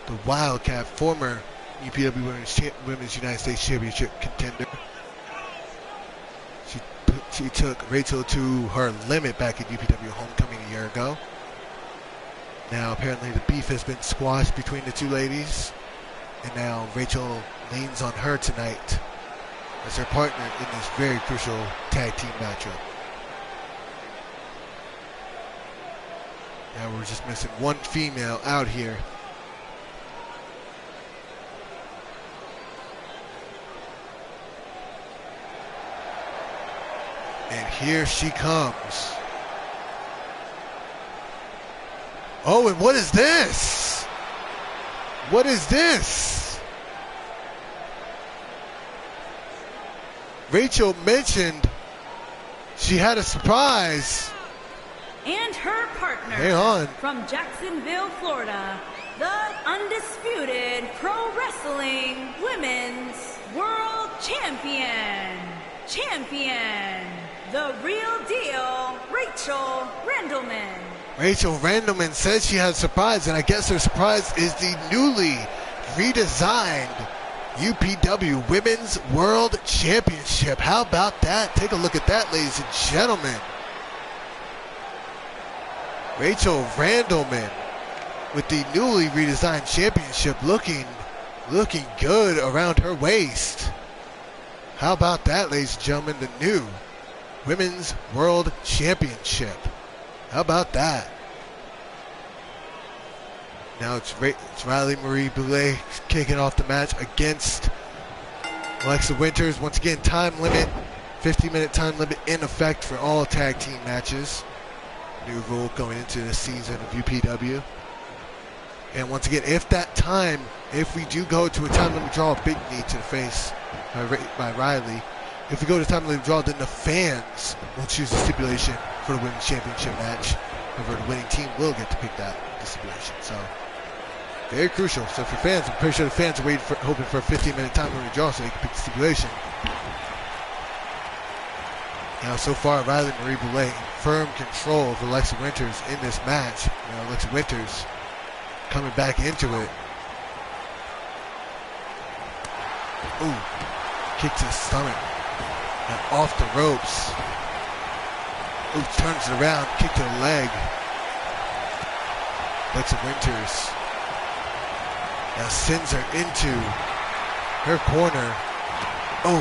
the Wildcat, former UPW Women's United States Championship contender. She took Rachel to her limit back at UPW Homecoming a year ago. Now apparently the beef has been squashed between the two ladies, and now Rachel leans on her tonight as her partner in this very crucial tag team matchup. Now we're just missing one female out here. And here she comes. Oh, and what is this? What is this? Rachel mentioned she had a surprise. And her partner. Hang on. From Jacksonville, Florida, the undisputed pro wrestling women's world champion. The real deal, Rachel Randleman. Rachel Randleman says she has a surprise, and I guess her surprise is the newly redesigned UPW Women's World Championship. How about that? Take a look at that, ladies and gentlemen. Rachel Randleman with the newly redesigned championship looking good around her waist. How about that, ladies and gentlemen? The new Women's World Championship. How about that? Now it's Riley Marie Boulay kicking off the match against Alexa Winters. Once again, time limit, 50-minute time limit in effect for all tag team matches. New rule going into the season of UPW. And once again, if we do go to a time limit draw, a big knee to the face by Riley. If we go to time limit draw, then the fans will choose the stipulation for the women's championship match. However, the winning team will get to pick that stipulation. So, very crucial. So for fans, I'm pretty sure the fans are hoping for a 15-minute time limit draw so they can pick the stipulation. Now, so far, Riley Marie Boulay in firm control of Alexa Winters in this match. Now, Alexa Winters coming back into it. Ooh, kick to the stomach. Now off the ropes. Ooh, turns it around, kick to the leg. Alexa Winters now sends her into her corner. Oh,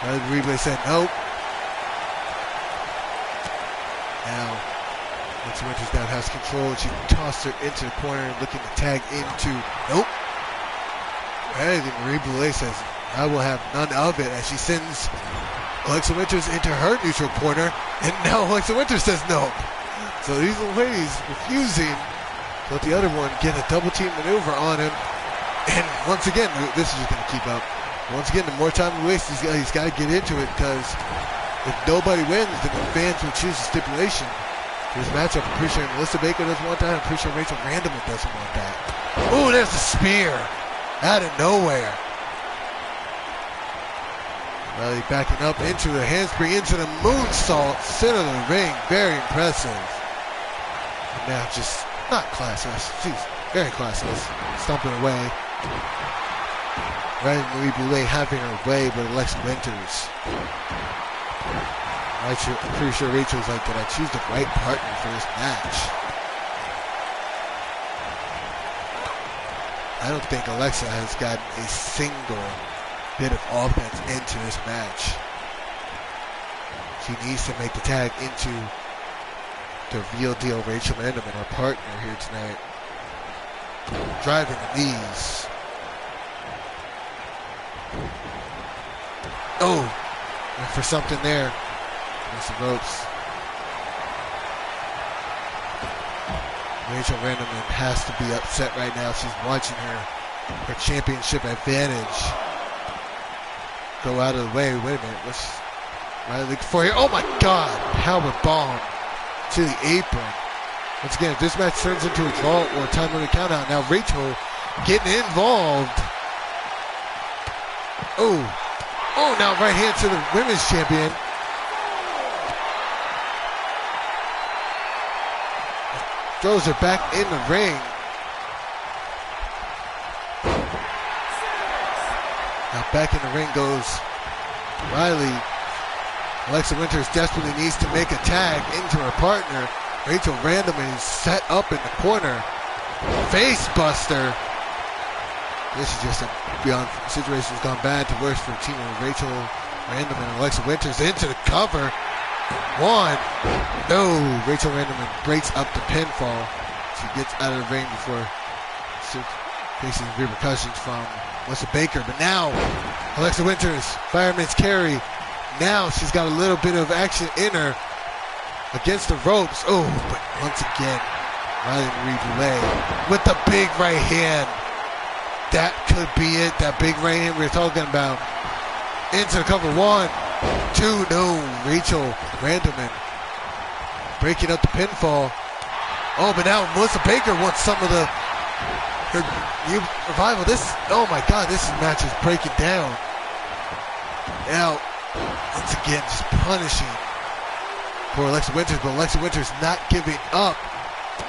Riley Marie Boulay said nope. Now, Alexa Winters now has control. She tossed her into the corner, looking to tag into. Nope. Riley Marie Boulay says, I will have none of it, as she sends Alexa Winters into her neutral corner, and now Alexa Winters says no. So these ladies refusing to let the other one get a double team maneuver on him. And once again, this is just going to keep up. Once again, the more time we waste, he's got to get into it, because if nobody wins, then the fans will choose the stipulation for this matchup. I'm pretty sure Melissa Baker doesn't want that. I'm pretty sure Rachel Randleman doesn't want that. Oh, there's the spear out of nowhere. Riley backing up into the handspring, into the moonsault, center of the ring. Very impressive. And now just not classless. She's very classless. Stomping away. Riley Marie Boulay having her way with Alexa Winters. I'm pretty sure Rachel's like, did I choose the right partner for this match? I don't think Alexa has gotten a single bit of offense into this match. She needs to make the tag into the real deal Rachel Vanderman, her partner here tonight. Driving the knees. Oh, went for something there. There's the ropes. Rachel Vanderman has to be upset right now. She's watching her championship advantage go out of the way. Wait a minute, what's Riley looking for here? Oh my God, power bomb to the apron. Once again, if this match turns into a draw or a time limit countdown, now Rachel getting involved. Oh, now right hand to the women's champion. Throws her back in the ring. Now back in the ring goes Riley. Alexa Winters desperately needs to make a tag into her partner. Rachel Vanderman is set up in the corner. Face buster. This is just a beyond situation's gone bad to worse for team of Rachel Vanderman and Alexa Winters into the cover. One. No. Rachel Vanderman breaks up the pinfall. She gets out of the ring before facing repercussions from Melissa Baker. But now, Alexa Winters, fireman's carry. Now she's got a little bit of action in her against the ropes. Oh, but once again, Riley Marie Boulay with the big right hand. That could be it. That big right hand we were talking about. Into the cover. 1, 2. No. Rachel Vanderman breaking up the pinfall. Oh, but now Melissa Baker wants some of her new revival. Oh my God, this match is breaking down. Now, once again, just punishing for Alexa Winters, but Alexa Winters not giving up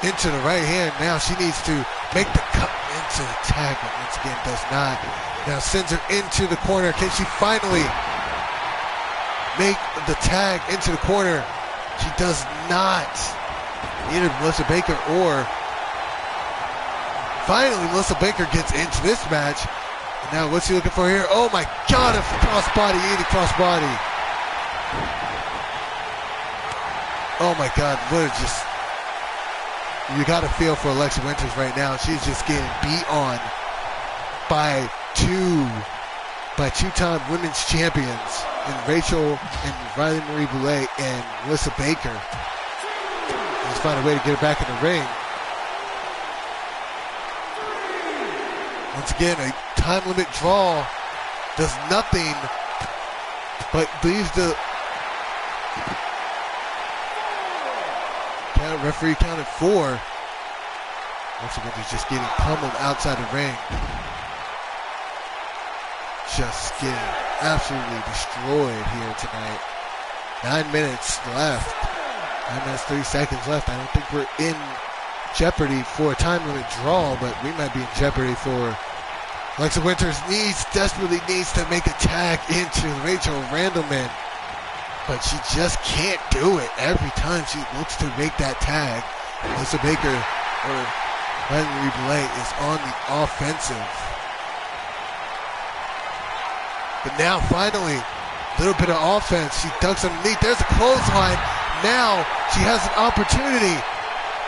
into the right hand. Now she needs to make the cut into the tag, but once again does not. Now sends her into the corner. Can she finally make the tag into the corner? She does not. Either Melissa Baker or finally Melissa Baker gets into this match. And now what's he looking for here? Oh my God, a crossbody, eating crossbody. Oh my God, what a just, you got to feel for Alexa Winters right now. She's just getting beat on by two-time women's champions in Rachel and Riley Marie Boulay and Melissa Baker. Let's find a way to get her back in the ring. Once again, a time limit draw does nothing but leaves the referee counted 4. Once again, he's just getting pummeled outside the ring. Just getting absolutely destroyed here tonight. 9 minutes left. 9 minutes, 30 seconds left. I don't think we're in jeopardy for a time limit draw, but we might be in jeopardy for Alexa Winters desperately needs to make a tag into Rachel Randleman, but she just can't do it. Every time she looks to make that tag, Melissa Baker or Riley Boulay is on the offensive. But now finally, a little bit of offense. She ducks underneath. There's a clothesline. Now she has an opportunity.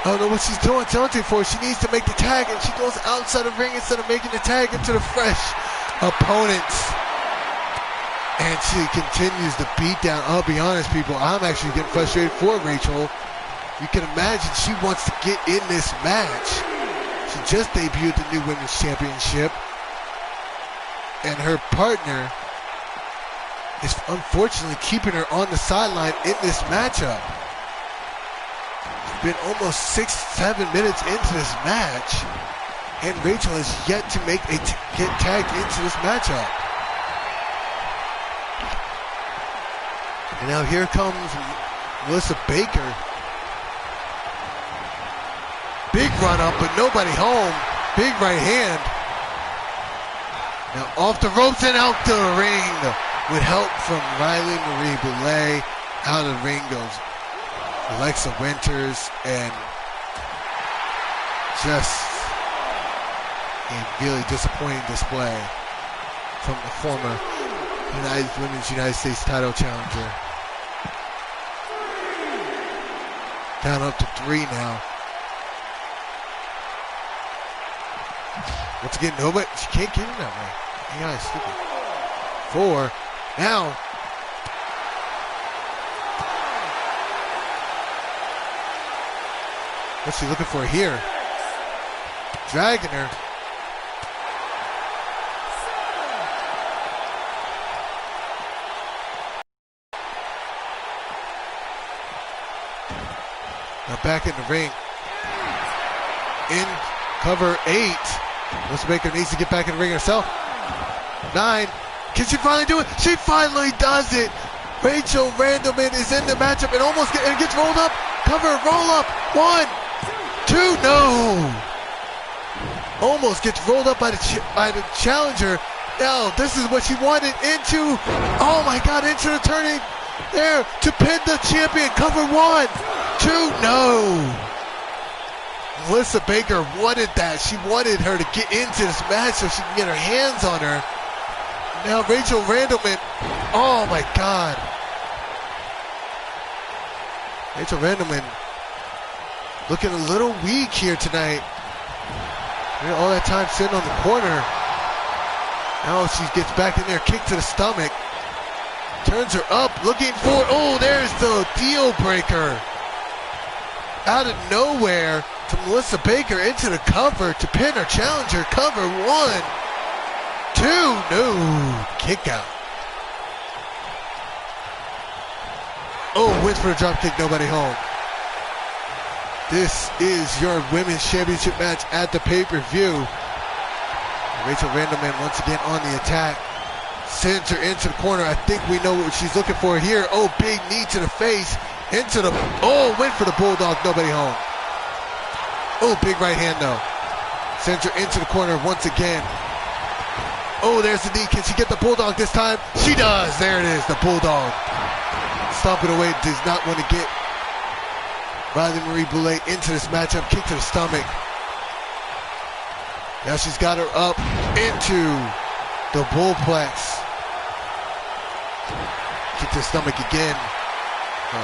I don't know what she's doing, taunting for. She needs to make the tag, and she goes outside the ring instead of making the tag into the fresh opponents. And she continues the beat down. I'll be honest, people, I'm actually getting frustrated for Rachel. You can imagine she wants to get in this match. She just debuted the new Women's Championship. And her partner is unfortunately keeping her on the sideline in this matchup. It's been almost 6-7 minutes into this match, and Rachel has yet to get tagged into this matchup. And now here comes Melissa Baker. Big run up, but nobody home. Big right hand. Now off the ropes and out the ring with help from Riley Marie Boulay. Out of the ring goes Alexa Winters, and just a really disappointing display from the former Women's United States title challenger. Down up to 3 now. Once again, nobody, she can't get in that way. AI is stupid. 4. Now. What's she looking for here? Dragging her. Now back in the ring. In cover 8. Melissa Baker needs to get back in the ring herself. 9. Can she finally do it? She finally does it. Rachel Randleman is in the matchup and almost gets rolled up. Cover, roll up. 1, 2, no. Almost gets rolled up by the challenger. Now, this is what she wanted into, oh my God, into the turning there to pin the champion. Cover 1, 2, no. Melissa Baker wanted that. She wanted her to get into this match so she can get her hands on her. Now Rachel Randleman, oh my God. Rachel Randleman looking a little weak here tonight. All that time sitting on the corner. Now she gets back in there, kick to the stomach. Turns her up, looking for, oh, there's the deal breaker. Out of nowhere to Melissa Baker into the cover to pin her challenger. Cover 1, 2, no, kick out. Oh, wins for a drop kick, nobody home. This is your women's championship match at the pay-per-view. Rachel Randleman once again on the attack. Sends her into the corner. I think we know what she's looking for here. Oh, big knee to the face. Into the, oh, went for the bulldog, nobody home. Oh, big right hand though. Sends her into the corner once again. Oh, there's the knee. Can she get the bulldog this time? She does. There it is, the bulldog. Stomping away, does not want to get Riley Marie Boulay into this matchup. Kick to the stomach. Now she's got her up into the bullplex. Kick to the stomach again.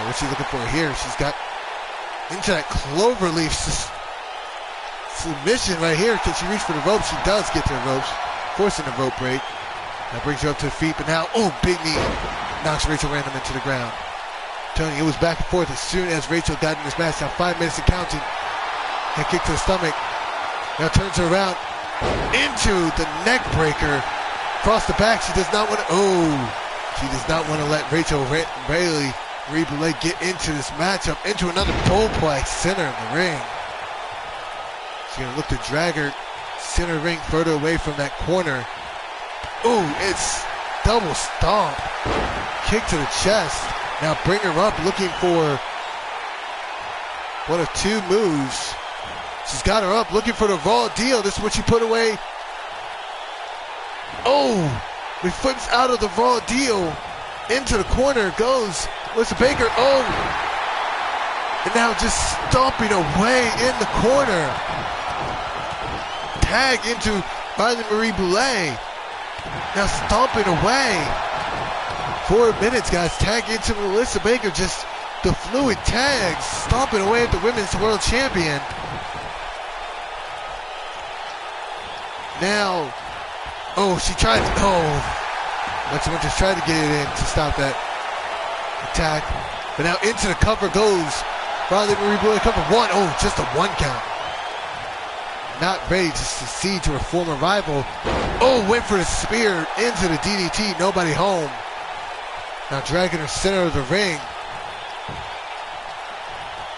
What's she looking for here? She's got into that cloverleaf submission right here. Can she reach for the ropes? She does get to the ropes, forcing the rope break. That brings her up to the feet, but now, oh, big knee. Knocks Rachel Randleman to the ground. Tony, it was back and forth as soon as Rachel got in this match. Now 5 minutes and counting. That kick to the stomach. Now turns her around into the neck breaker. Across the back. She does not want to, she does not want to let Rachel Marie Boulay get into this matchup, into another bullplex center of the ring. She's going to look to drag her center ring further away from that corner. Oh, it's double stomp. Kick to the chest. Now bring her up, looking for one of 2 moves. She's got her up, looking for the raw deal. This is what she put away. Oh, we flips out of the raw deal. Into the corner goes Melissa Baker. Oh, and now just stomping away in the corner. Tag into Riley Marie Boulay. Now stomping away. 4 minutes, guys. Tag into Melissa Baker. Just the fluid tags. Stomping away at the Women's World Champion. Now, she tried to, Alexa Winters tried to get it in to stop that attack. But now into the cover goes Riley Marie Boulay. Cover 1. Oh, just a 1 count. Not ready to succeed to her former rival. Oh, went for the spear into the DDT. Nobody home. Now dragging her center of the ring.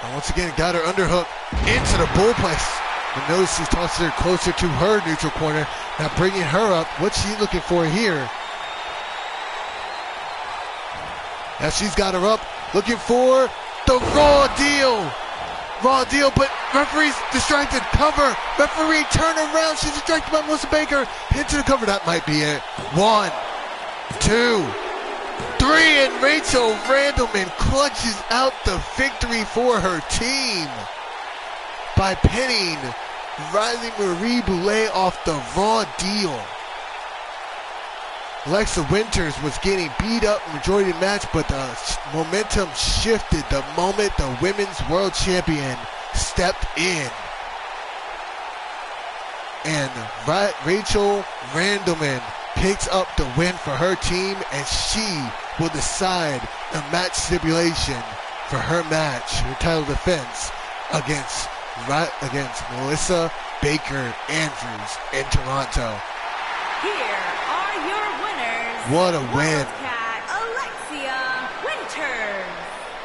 And once again, got her underhook into the bullplex. But notice she tosses her closer to her neutral corner. Now bringing her up. What's she looking for here? Now she's got her up, looking for the raw deal. Raw deal, but referee's distracted. Cover. Referee, turn around. She's distracted by Melissa Baker. Into the cover. That might be it. 1, 2, 3, and Rachel Randleman clutches out the victory for her team by pinning Riley Marie Boulay off the raw deal. Alexa Winters was getting beat up majority of the match, but the momentum shifted the moment the Women's World Champion stepped in. And Rachel Randleman picks up the win for her team, and she will decide the match stipulation for her match, her title defense against Melissa Baker Andrews in Toronto. Here are your winners. What a win. Wildcat Alexia Winters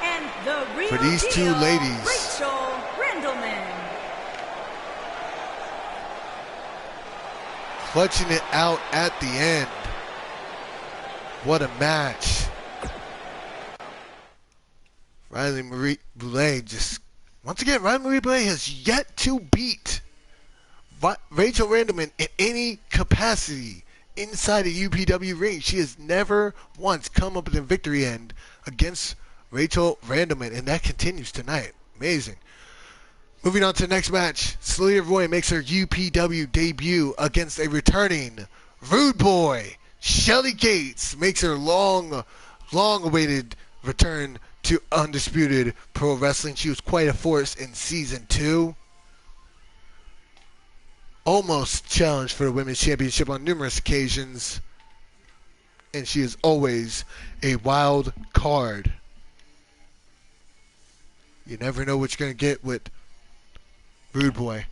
and the real For these two deal, ladies. Rachel Randleman. Clutching it out at the end. What a match. Riley Marie Boulay once again, Riley Marie Boulay has yet to beat Rachel Randleman in any capacity inside a UPW ring. She has never once come up with a victory end against Rachel Randleman, and that continues tonight. Amazing. Moving on to the next match, Selena Roy makes her UPW debut against a returning Rude Boy. Shelly Gates makes her long-awaited return to Undisputed Pro Wrestling. She was quite a force in Season 2. Almost challenged for the Women's Championship on numerous occasions. And she is always a wild card. You never know what you're going to get with Rude Boy.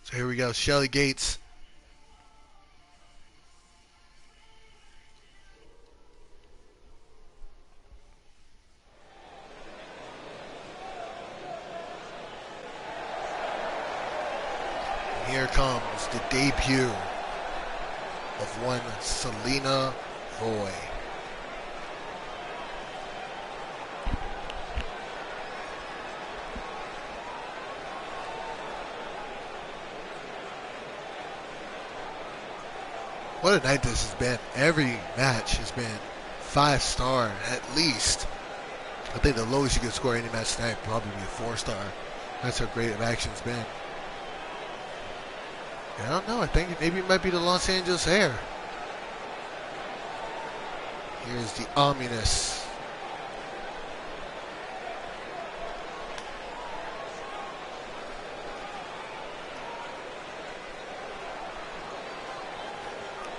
So here we go, Shelly Gates. And here comes the debut of one Selena Roy. What a night this has been. Every match has been 5-star at least. I think the lowest you could score any match tonight would probably be a 4-star. That's how great the action's been. I don't know. I think maybe it might be the Los Angeles Air. Here's the ominous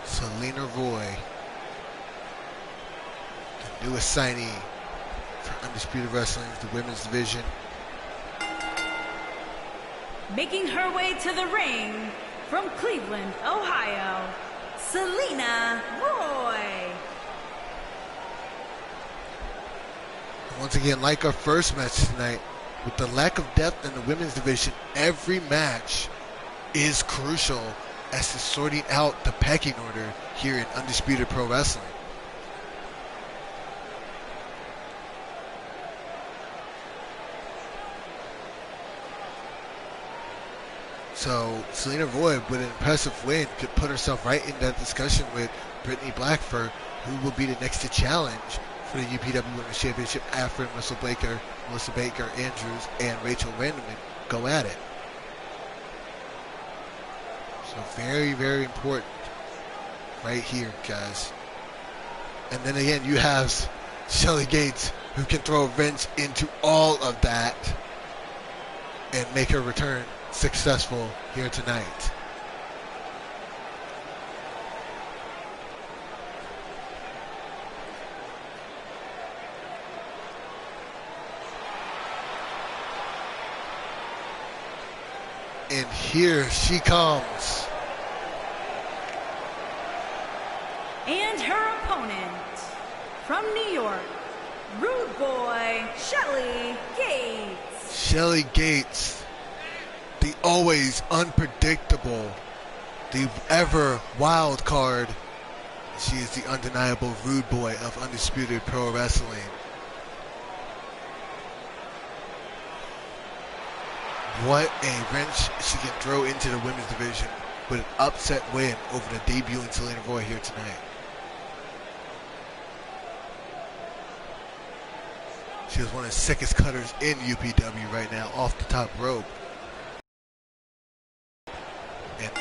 Selena Roy, the newest signee for Undisputed Wrestling, the women's division. Making her way to the ring from Cleveland, Ohio, Selena Roy. Once again, like our first match tonight, with the lack of depth in the women's division, every match is crucial as to sorting out the pecking order here in Undisputed Pro Wrestling. So Selena Roy, with an impressive win, could put herself right in that discussion with Brittany Black for who will be the next to challenge for the UPW Women's Championship after Melissa Baker Andrews, and Rachel Randleman go at it. So very, very important right here, guys. And then again, you have Shelly Gates, who can throw a wrench into all of that and make her return successful here tonight. And here she comes. And her opponent from New York, Rude Boy, Shelly Gates. Shelly Gates, the always unpredictable, the ever wild card. She is the undeniable Rude Boy of Undisputed Pro Wrestling. What a wrench she can throw into the women's division. with an upset win over the debuting Selena Roy here tonight. She is one of the sickest cutters in UPW right now, off the top rope. And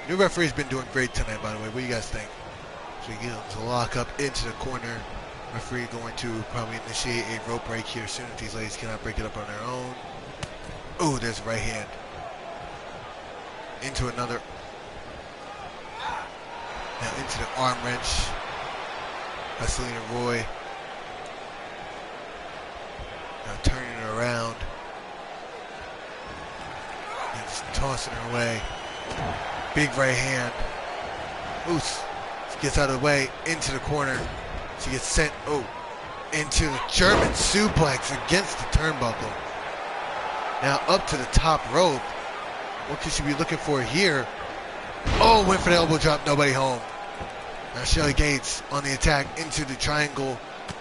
new referee's been doing great tonight, by the way. What do you guys think? So he gets a lock up into the corner. Referee going to probably initiate a rope break here soon if these ladies cannot break it up on their own. Oh, there's a right hand. Into another. Now into the arm wrench by Selena Roy. Now turning it around. And just tossing her away. Big right hand. Oos. She gets out of the way. Into the corner. She gets sent, into the German suplex against the turnbuckle. Now up to the top rope. What could she be looking for here? Oh, went for the elbow drop. Nobody home. Now Shelly Gates on the attack into the triangle.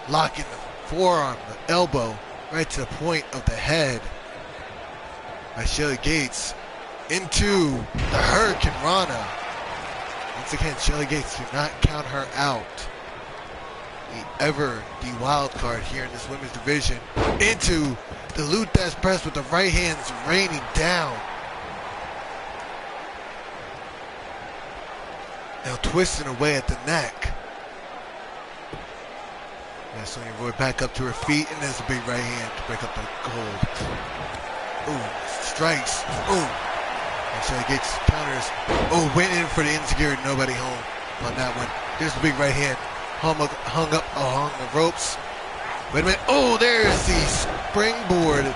Locking the forearm, the elbow. Right to the point of the head by Shelly Gates into the Hurricane Rana. Once again, Shelly Gates, do not count her out. The wild card here in this women's division. Into the Luthez press with the right hands raining down. Now twisting away at the neck. Yeah, Sonya Roy back up to her feet, and there's a big right hand to break up the hold. Ooh, strikes. Ooh. And Shelly Gates counters. Oh, went in for the insecurity. Nobody home on that one. There's the big right hand. Hung up along the ropes. Wait a minute. Oh, there's the springboard.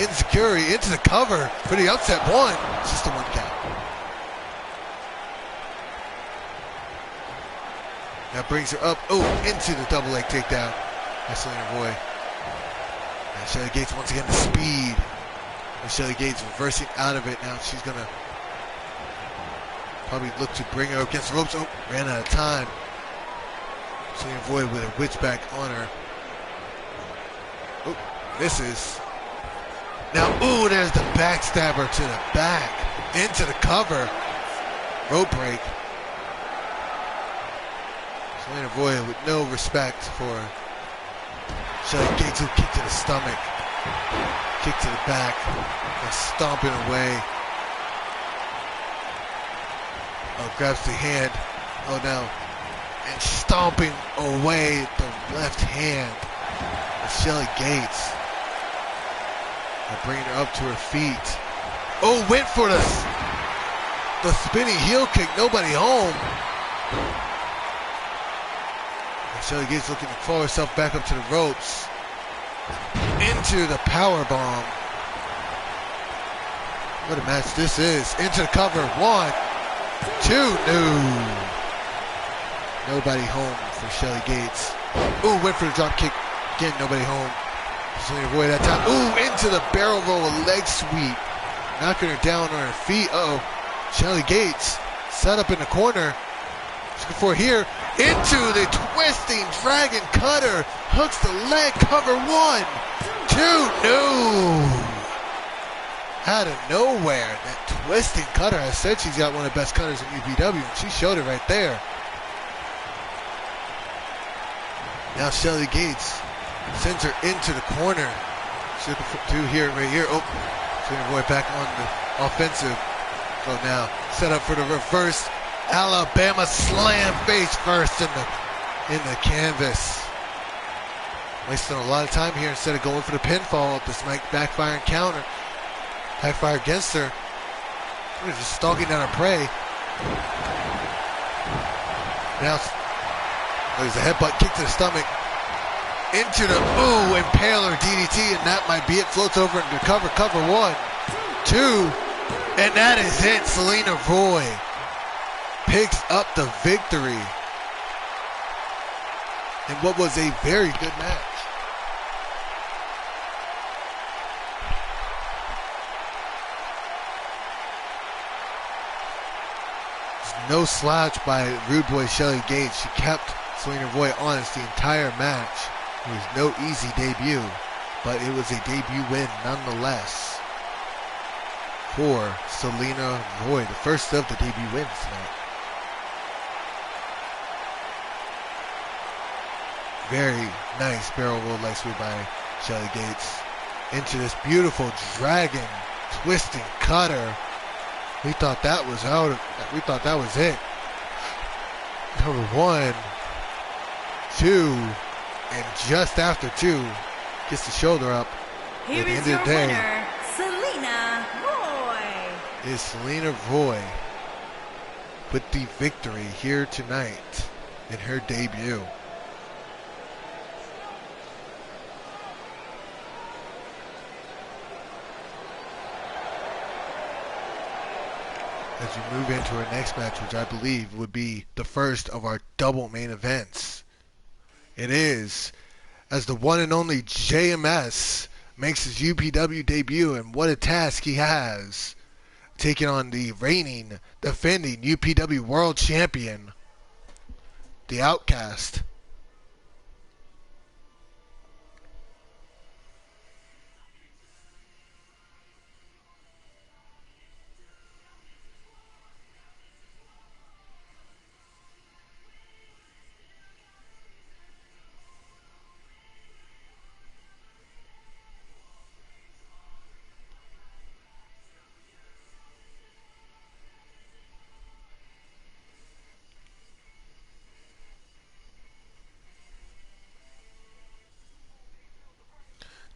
Insecurity into the cover for the upset one. It's just a one count. Now brings her up, into the double leg takedown by Selena Roy. And Shelly Gates once again the speed. And Shelly Gates reversing out of it. Now she's gonna probably look to bring her against the ropes. Oh, ran out of time. Selena Roy with a witchback on her. Oh, misses. Now, there's the backstabber to the back. Into the cover. Rope break. Selena Roy with no respect for Shelly Gates, who kick to the stomach, kick to the back, and stomping away. Oh, grabs the hand. Oh, no. And stomping away the left hand of Shelly Gates. And bringing her up to her feet. Oh, went for the spinning heel kick. Nobody home. Shelly Gates looking to claw herself back up to the ropes. Into the power bomb. What a match this is. Into the cover. 1, 2, no. Nobody home for Shelly Gates. Ooh, went for the drop kick. Again, nobody home. Selena Roy that time. Ooh, into the barrel roll, a leg sweep. Knocking her down on her feet. Shelly Gates set up in the corner. Looking for here. Into the twisting dragon cutter. Hooks the leg. Cover. 1, 2, no. Out of nowhere, that twisting cutter. I said she's got one of the best cutters in UPW, and she showed it right there. Now Shelly Gates sends her into the corner. She's looking for two here, right here. Oh, Selena Roy back on the offensive. So now set up for the reverse Alabama slam face first in the canvas. Wasting a lot of time here instead of going for the pinfall. This might backfire and counter. Backfire against her. We're just stalking down her prey. Now there's a headbutt kick to the stomach. Into the impaler DDT, and that might be it. Floats over into cover. Cover. 1, 2, and that is it. Selena Roy picks up the victory in what was a very good match. No slouch by Rude Boy Shelly Gates. She kept Selena Roy honest the entire match. It was no easy debut, but it was a debut win nonetheless. for Selena Roy, the first of the debut wins tonight. Very nice barrel roll leg sweep by Shelly Gates into this beautiful dragon twisting cutter. We thought that was out. We thought that was it. Number 1, 2, and just after 2, gets the shoulder up. Here is your winner, Selena Roy. Is Selena Roy with the victory here tonight in her debut. As we move into our next match, which I believe would be the first of our double main events. It is as the one and only JMS makes his UPW debut, and what a task he has, taking on the reigning, defending UPW World Champion, the Outcast.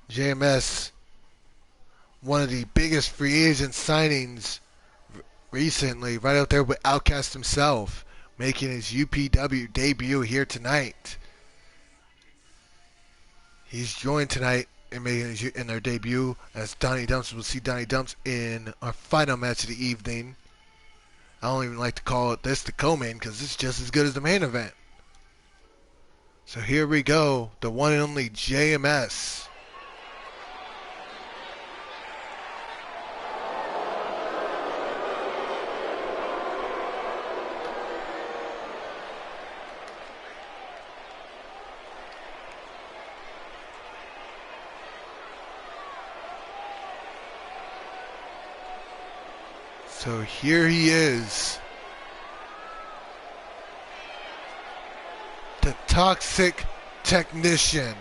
JMS, one of the biggest free agent signings recently, right out there with Outcast himself, making his UPW debut here tonight. He's joined tonight in making in their debut as Donnie Dumps. We'll see Donnie Dumps in our final match of the evening. I don't even like to call it this the co-main because it's just as good as the main event. So here we go, the one and only JMS. So here he is, the Toxic Technician.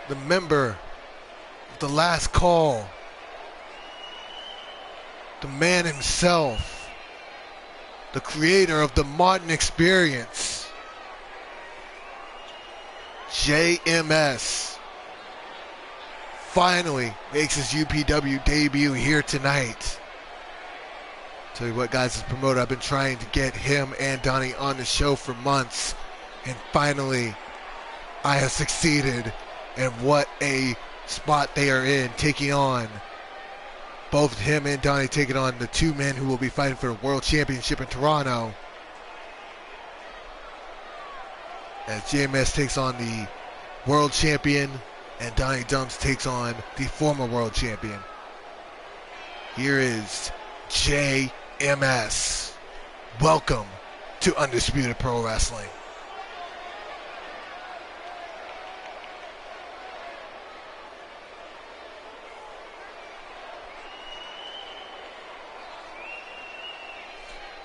The member of the Last Call, the man himself, the creator of the modern experience, JMS. Finally makes his UPW debut here tonight. Tell you what, guys, as promoter, I've been trying to get him and Donnie on the show for months, and finally I have succeeded. And what a spot they are in, taking on both him and Donnie, taking on the two men who will be fighting for the World Championship in Toronto, as JMS takes on the World Champion and Donnie Dumps takes on the former World Champion. Here is JMS. Welcome to Undisputed Pro Wrestling.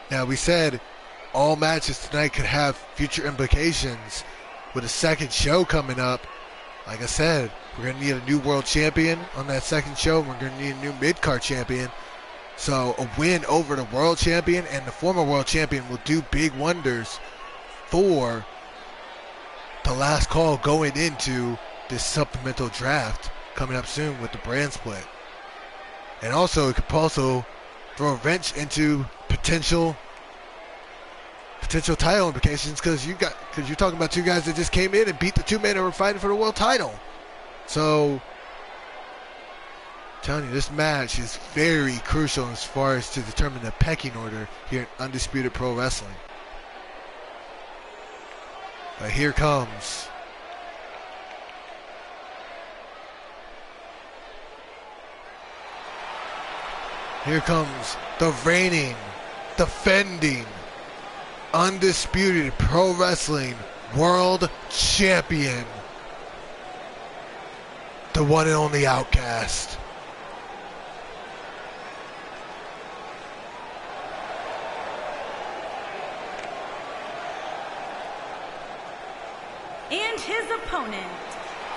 Now, we said all matches tonight could have future implications. With a second show coming up, like I said, we're going to need a new world champion on that second show. We're going to need a new mid-card champion. So a win over the world champion and the former world champion will do big wonders for the Last Call going into this supplemental draft coming up soon with the brand split. And also, it could also throw a wrench into potential title implications, because you're talking about two guys that just came in and beat the two men that were fighting for the world title. So, I'm telling you, this match is very crucial as far as to determine the pecking order here in Undisputed Pro Wrestling. But here comes the reigning, defending, Undisputed Pro Wrestling World Champion, the one and only Outcast. And his opponent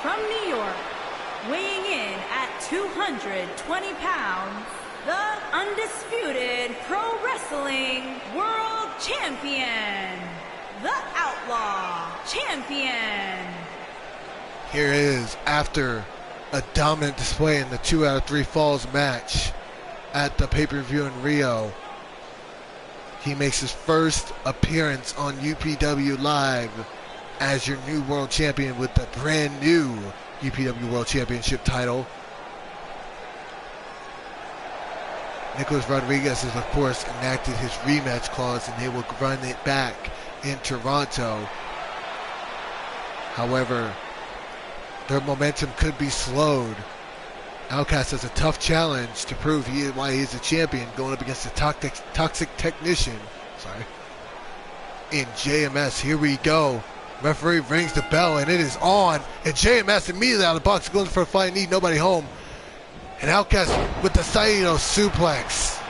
from New York, weighing in at 220 pounds, the undisputed Pro Wrestling World Champion, the Outlaw Champion. Here it is, after a dominant display in the 2 out of 3 falls match at the pay-per-view in Rio. He makes his first appearance on UPW Live as your new world champion with the brand new UPW World Championship title. Nicholas Rodriguez has, of course, enacted his rematch clause, and they will run it back in Toronto. However, their momentum could be slowed. Outcast has a tough challenge to prove why he's a champion, going up against the toxic technician. In JMS, here we go. Referee rings the bell, and it is on. And JMS immediately out of the box, goes for a flying knee, nobody home. And Outcast with the Saito suplex.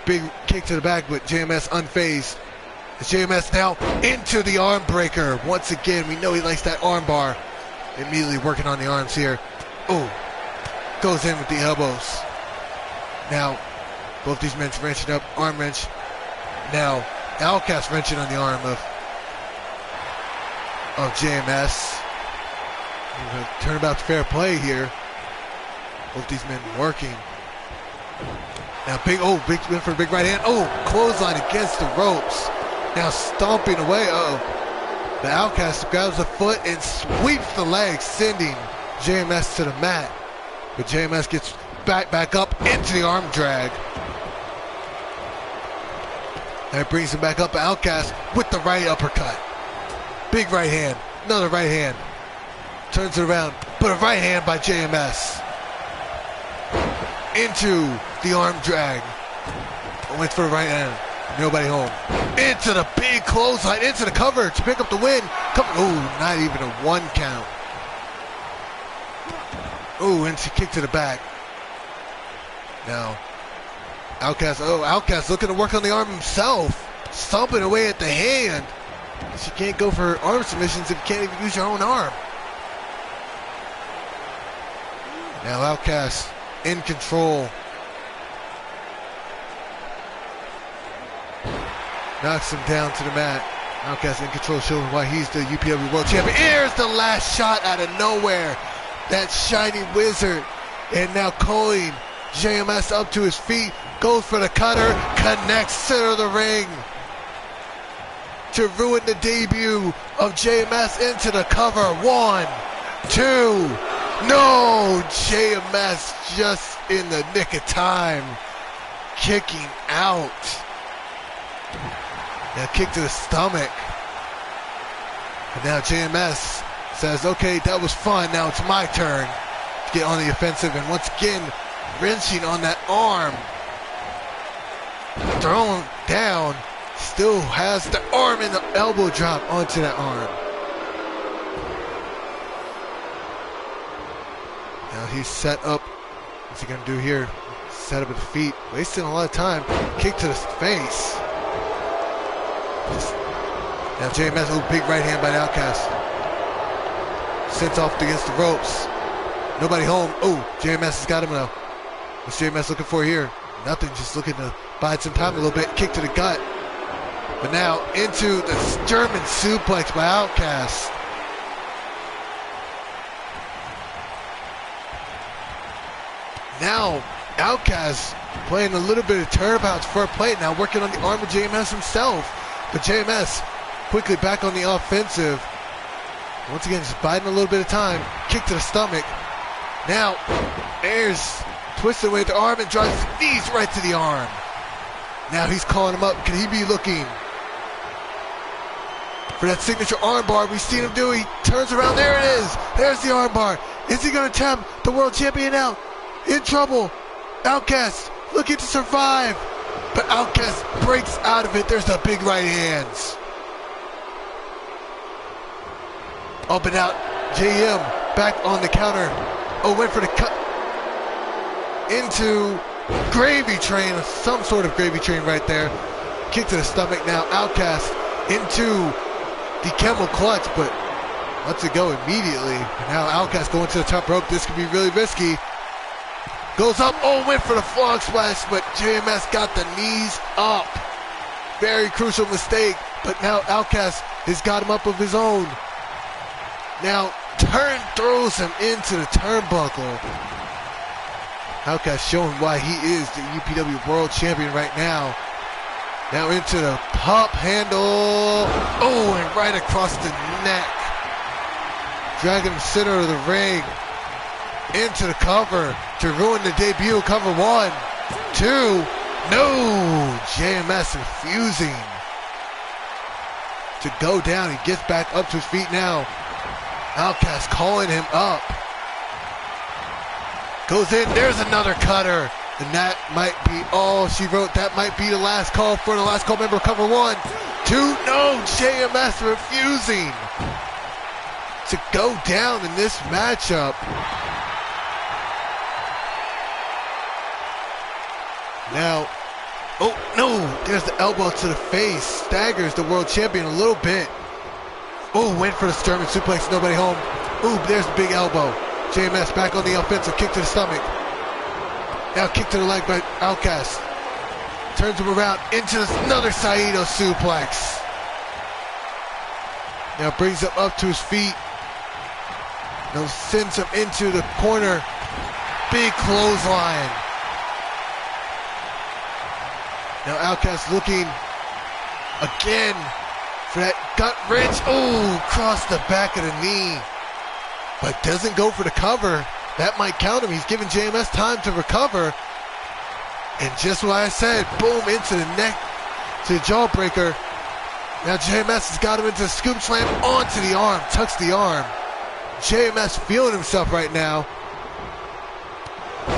Big kick to the back, but JMS unfazed. JMS now into the arm breaker. Once again, we know he likes that arm bar. Immediately working on the arms here. Oh, goes in with the elbows. Now, both these men wrenching up, arm wrench. Now, Outcast wrenching on the arm of JMS. Turnabout fair play here. Both these men working. Now, big win for a big right hand. Oh, clothesline against the ropes. Now stomping away. The Outcast grabs the foot and sweeps the leg, sending JMS to the mat. But JMS gets back up into the arm drag. That brings him back up. Outcast with the right uppercut. Big right hand. Another right hand. Turns it around. But a right hand by JMS. Into the arm drag. Went for the right hand. Nobody home. Into the big clothesline. Into the cover to pick up the win. Not even a 1 count. Into kick to the back. Now, Outcast looking to work on the arm himself. Stomping away at the hand. You can't go for arm submissions if you can't even use your own arm. Now Outcast in control. Knocks him down to the mat. Outcast in control, showing why he's the UPW World Champion. Here's the last shot out of nowhere. That shiny wizard. And now calling JMS up to his feet. Goes for the cutter. Connects center of the ring. To ruin the debut of JMS into the cover. 1, 2. No! JMS just in the nick of time. Kicking out. Now kick to the stomach. And now JMS says, okay, that was fun. Now it's my turn to get on the offensive. And once again, wrenching on that arm. Thrown down. Still has the arm and the elbow drop onto that arm. Now he's set up. What's he going to do here? Set up at the feet. Wasting a lot of time. Kick to the face. Now JMS, big right hand by the Outcast. Sent off against the ropes. Nobody home. JMS has got him now. What's JMS looking for here? Nothing, just looking to bide some time a little bit. Kick to the gut. But now into the German suplex by Outcast. Now Outcast playing a little bit of turnabouts for a play. Now working on the arm of JMS himself. But JMS quickly back on the offensive. Once again, just biding a little bit of time. Kick to the stomach. Now, Ayers twisting away at the arm and drives his knees right to the arm. Now he's calling him up. Can he be looking for that signature arm bar we've seen him do? He turns around. There it is. There's the arm bar. Is he going to tap the world champion out? In trouble. Outcast looking to survive. But Outcast breaks out of it. There's the big right hands. Up and out. JM back on the counter. Oh, went for the cut into gravy train, some sort of gravy train right there. Kick to the stomach now. Outcast into the camel clutch, but lets it go immediately. And now Outcast going to the top rope. This could be really risky. Goes up. Oh, went for the frog splash, but JMS got the knees up. Very crucial mistake, but now Outcast has got him up of his own. Now throws him into the turnbuckle. Outcast showing why he is the UPW World Champion right now. Now into the pop handle. Oh, and right across the neck. Dragging him center of the ring. Into the cover to ruin the debut. Cover 1, 2. No! JMS refusing to go down. He gets back up to his feet now. Outcast calling him up. Goes in. There's another cutter. And that might be all she wrote. That might be the last call for the last call member. Cover 1, 2. No! JMS refusing to go down in this matchup. Now, oh no, there's the elbow to the face. Staggers the world champion a little bit. Oh, went for the German suplex, nobody home. Ooh, there's the big elbow. JMS back on the offensive, kick to the stomach. Now kick to the leg by Outcast. Turns him around into another Saito suplex. Now brings him up to his feet. Now sends him into the corner. Big clothesline. Now Outcast looking again for that gut wrench. Oh, across the back of the knee. But doesn't go for the cover. That might count him. He's giving JMS time to recover. And just what I said, boom, into the neck, to the jawbreaker. Now JMS has got him into the scoop slam onto the arm, tucks the arm. JMS feeling himself right now.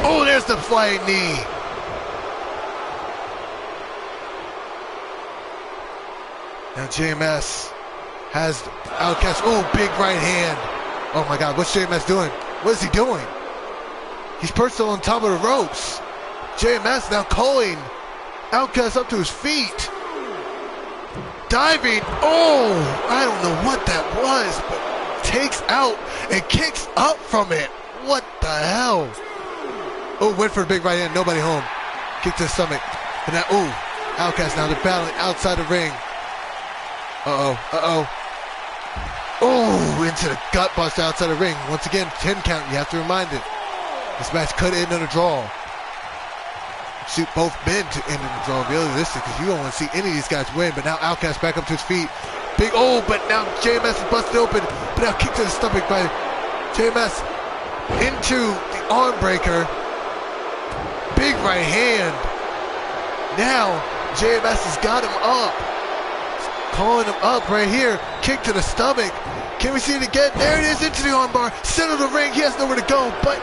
Oh, there's the flying knee. Now JMS has Outcast. Oh, big right hand. Oh my God, what's JMS doing? What is he doing? He's perched on top of the ropes. JMS now calling Outcast up to his feet. Diving. Oh, I don't know what that was, but takes out and kicks up from it. What the hell? Oh, went for a big right hand. Nobody home. Kick to the stomach. And now, oh, Outcast now. They're battling outside the ring. Uh-oh. Oh, into the gut bust outside the ring. Once again, 10 count. You have to remind it. This match could end in a draw. Shoot both men to end in a draw, realistic, because you don't want to see any of these guys win. But now Outcast back up to his feet. Big, oh, but now JMS is busted open. But now kick to the stomach by JMS into the arm breaker. Big right hand. Now JMS has got him up. Calling him up right here. Kick to the stomach. Can we see it again? There it is, into the armbar. Center of the ring. He has nowhere to go, but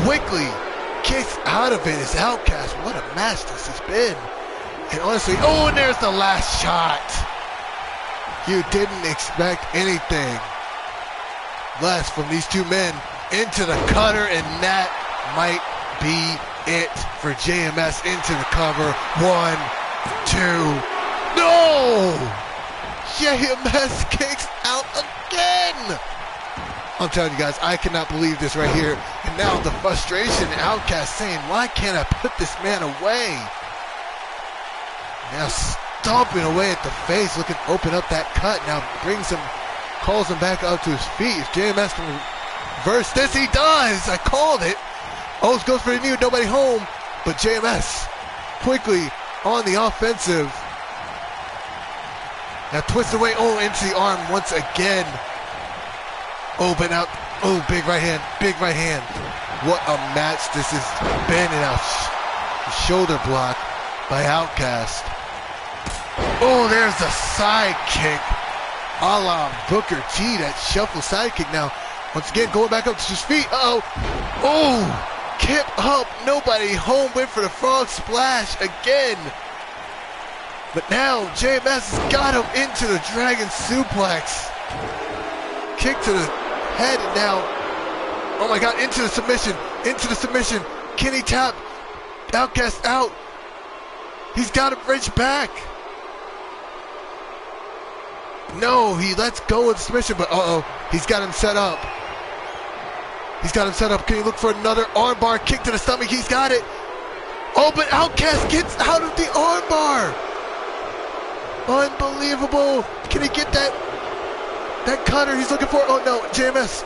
quickly kicks out of it. Is Outcast. What a match this has been. And honestly, oh, and there's the last shot. You didn't expect anything less from these two men. Into the cutter, and that might be it for JMS. Into the cover. 1, 2. No! JMS kicks out again! I'm telling you guys, I cannot believe this right here. And now the frustration, Outcast saying, why can't I put this man away? Now stomping away at the face, looking to open up that cut. Now brings him, calls him back up to his feet. If JMS can reverse this, he does! I called it! Owens goes for the knee, nobody home. But JMS quickly on the offensive. Now twist away, oh, into the arm once again. Oh, but now, oh, big right hand. What a match this has been. And now shoulder block by Outcast. Oh, there's a side kick. A la Booker T, that shuffle side kick. Now, once again, going back up to his feet. Uh-oh. Oh, kip up. Nobody home. Went for the frog splash again. But now, JMS has got him into the dragon suplex. Kick to the head, and now Oh my God, into the submission. Can he tap? Outcast out. He's got to bridge back. No, he lets go of the submission, but he's got him set up. Can he look for another armbar kick to the stomach? He's got it. Oh, but Outcast gets out of the armbar. Unbelievable. Can he get that cutter he's looking for? Oh no, JMS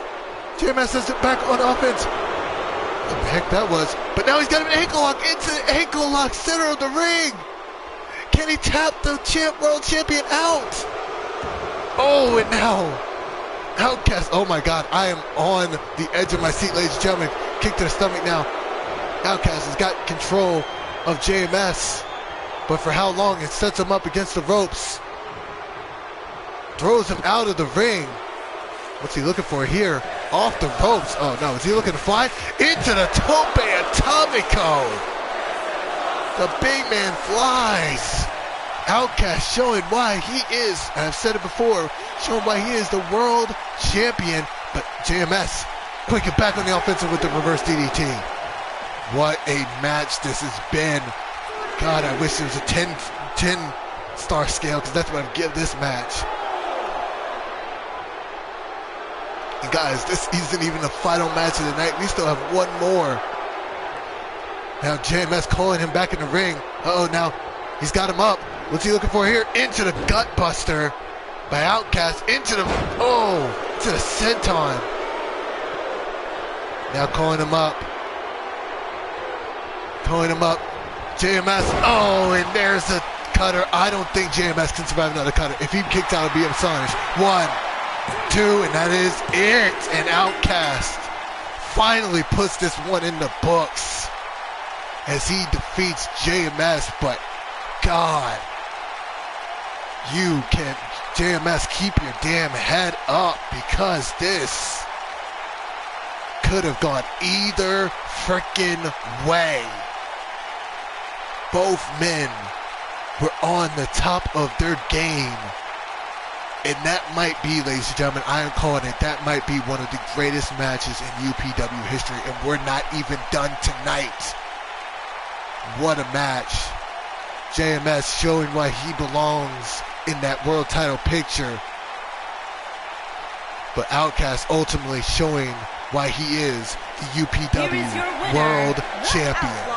has it back on offense. What the heck that was? But now he's got an ankle lock into the ankle lock center of the ring. Can he tap the world champion out? Oh, and now Outcast. Oh my God, I am on the edge of my seat, ladies and gentlemen. Kick to the stomach now. Outcast has got control of JMS, but for how long? It sets him up against the ropes. Throws him out of the ring. What's he looking for here? Off the ropes. Oh no, is he looking to fly? Into the Tope Atomico. The big man flies. Outcast showing why he is, and I've said it before, showing why he is the world champion. But JMS quick it back on the offensive with the reverse DDT. What a match this has been. God, I wish it was a 10-star scale, because that's what I'd give this match. And guys, this isn't even the final match of the night. We still have one more. Now JMS calling him back in the ring. Now he's got him up. What's he looking for here? Into the gut buster by Outcast. Into the senton. Now calling him up. JMS. Oh, and there's the cutter. I don't think JMS can survive another cutter. If he kicks out, I'll be astonished. 1, 2, and that is it. And Outcast finally puts this one in the books as he defeats JMS. But God, you can, JMS, keep your damn head up, because this could have gone either frickin' way. Both men were on the top of their game. And that might be, ladies and gentlemen, I am calling it, that might be one of the greatest matches in UPW history. And we're not even done tonight. What a match. JMS showing why he belongs in that world title picture. But Outcast ultimately showing why he is the UPW World Champion.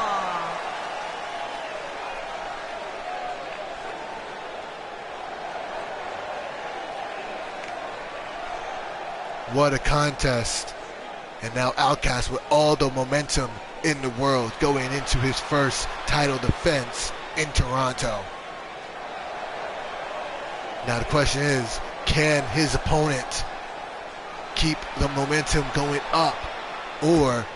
What a contest. And now Outcast with all the momentum in the world going into his first title defense in Toronto. Now the question is, can his opponent keep the momentum going up? Or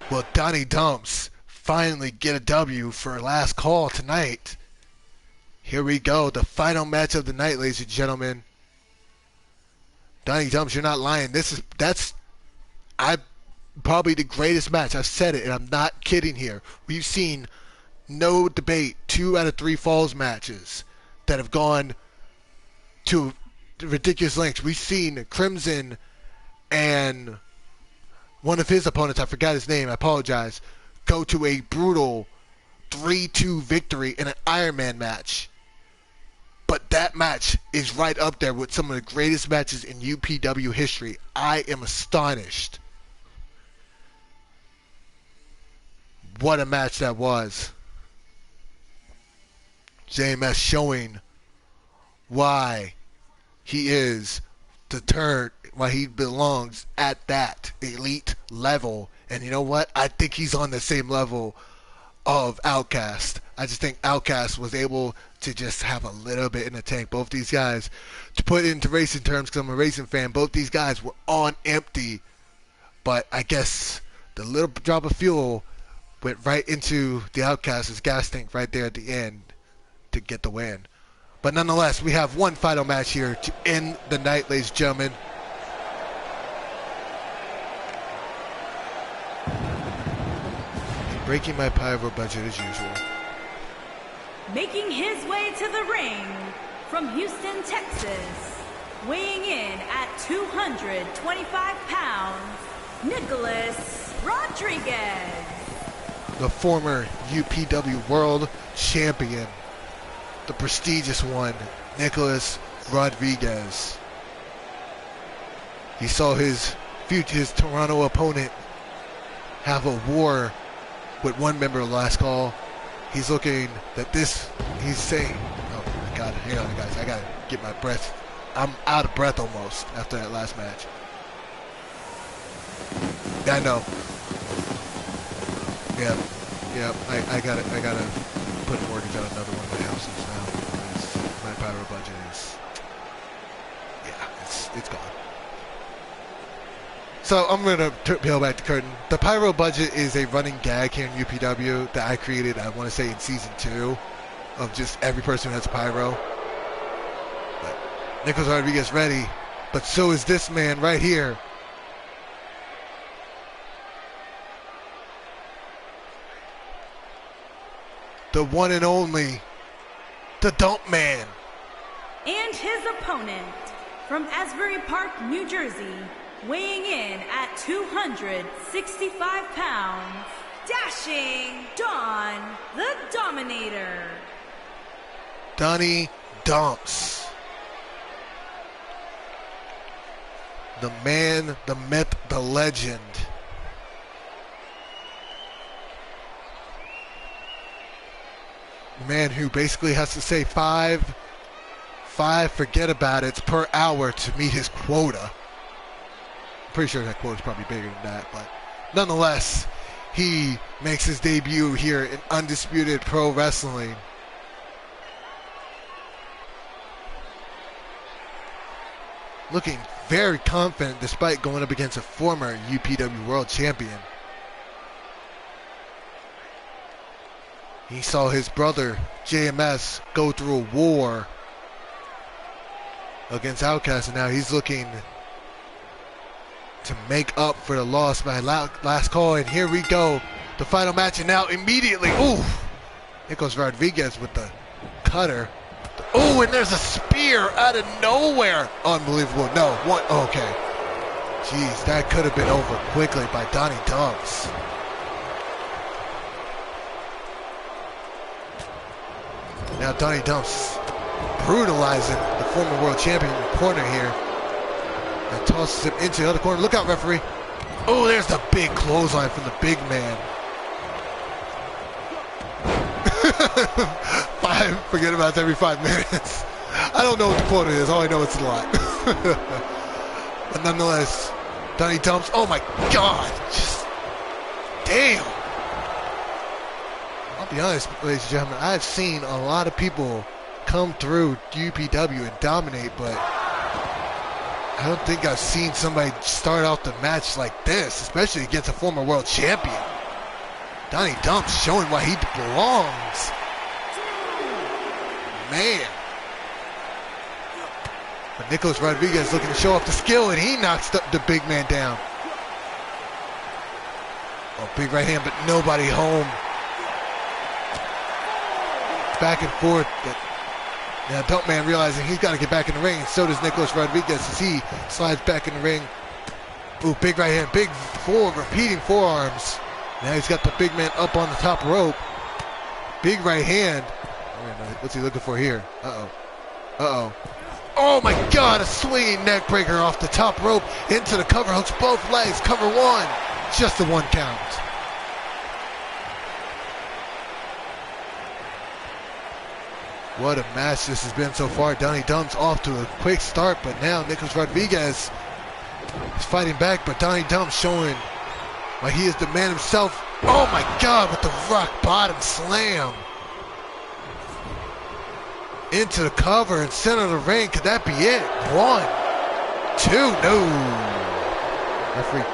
will Donnie Dumps finally get a W for last call tonight? Here we go, the final match of the night, ladies and gentlemen. Donnie Dumps, you're not lying. That's probably the greatest match. I've said it, and I'm not kidding here. We've seen, no debate, 2 out of 3 falls matches that have gone to ridiculous lengths. We've seen Crimson and one of his opponents, I forgot his name, I apologize, go to a brutal 3-2 victory in an Iron Man match. But that match is right up there with some of the greatest matches in UPW history. I am astonished. What a match that was. JMS showing why he is why he belongs at that elite level. And you know what? I think he's on the same level of Outcast. I just think Outcast was able to just have a little bit in the tank. Both these guys, to put it into racing terms, because I'm a racing fan, both these guys were on empty. But I guess the little drop of fuel went right into the Outcast's gas tank right there at the end to get the win. But nonetheless, we have one final match here to end the night, ladies and gentlemen. Breaking my Pyro budget as usual. Making his way to the ring from Houston, Texas, weighing in at 225 pounds, Nicholas Rodriguez. The former UPW World Champion, the prestigious one, Nicholas Rodriguez. He saw his Toronto opponent have a war with one member of Last Call. He's looking that he's saying, oh my God, hang on guys, I gotta get my breath. I'm out of breath almost after that last match. I know. Yeah, I gotta put a mortgage on another one of my houses now because my pyro budget is, it's gone. So I'm gonna peel back the curtain. The pyro budget is a running gag here in UPW that I created, I want to say in season 2, of just every person who has pyro. But Nicholas Rodriguez ready, but so is this man right here. The one and only, the Dump Man. And his opponent from Asbury Park, New Jersey, weighing in at 265 pounds, Dashing Don the Dominator. Donnie Dumps. The man, the myth, the legend. Man who basically has to say five forget about it per hour to meet his quota. I'm pretty sure that quota is probably bigger than that, but nonetheless, he makes his debut here in Undisputed Pro Wrestling. Looking very confident despite going up against a former UPW World Champion. He saw his brother, JMS, go through a war against Outcast, and now he's looking to make up for the loss by Last Call. And here we go, the final match, and now immediately, ooh, Nicholas Rodriguez with the cutter. Oh, and there's a spear out of nowhere. Unbelievable. No, what? Okay. Jeez, that could have been over quickly by Donnie Dumps. Now Donnie Dumps brutalizing the former world champion in the corner here. And tosses him into the other corner. Look out, referee. Oh, there's the big clothesline from the big man. Forget about it, every 5 minutes. I don't know what the quota is. All I know it's a lot. But nonetheless, Donnie Dumps. Oh my God. Just damn. I'll be honest, ladies and gentlemen, I've seen a lot of people come through UPW and dominate, but I don't think I've seen somebody start out the match like this, especially against a former world champion. Donnie Dumps showing why he belongs. Man. But Nicholas Rodriguez looking to show off the skill, and he knocks the big man down. Oh, big right hand, but nobody home. Back and forth. Now Dump Man realizing he's got to get back in the ring, and so does Nicholas Rodriguez as he slides back in the ring. Ooh, big right hand, big repeating forearms. Now he's got the big man up on the top rope. Big right hand. What's he looking for here? Uh-oh. Oh my God, a swinging neck breaker off the top rope into the cover, hooks both legs, cover one. Just the 1 count. What a match this has been so far. Donnie Dumps off to a quick start, but now Nicholas Rodriguez is fighting back, but Donnie Dumps showing why he is the man himself. Oh my God, with the rock bottom slam. Into the cover and center of the ring. Could that be it? 1, 2, no. Referee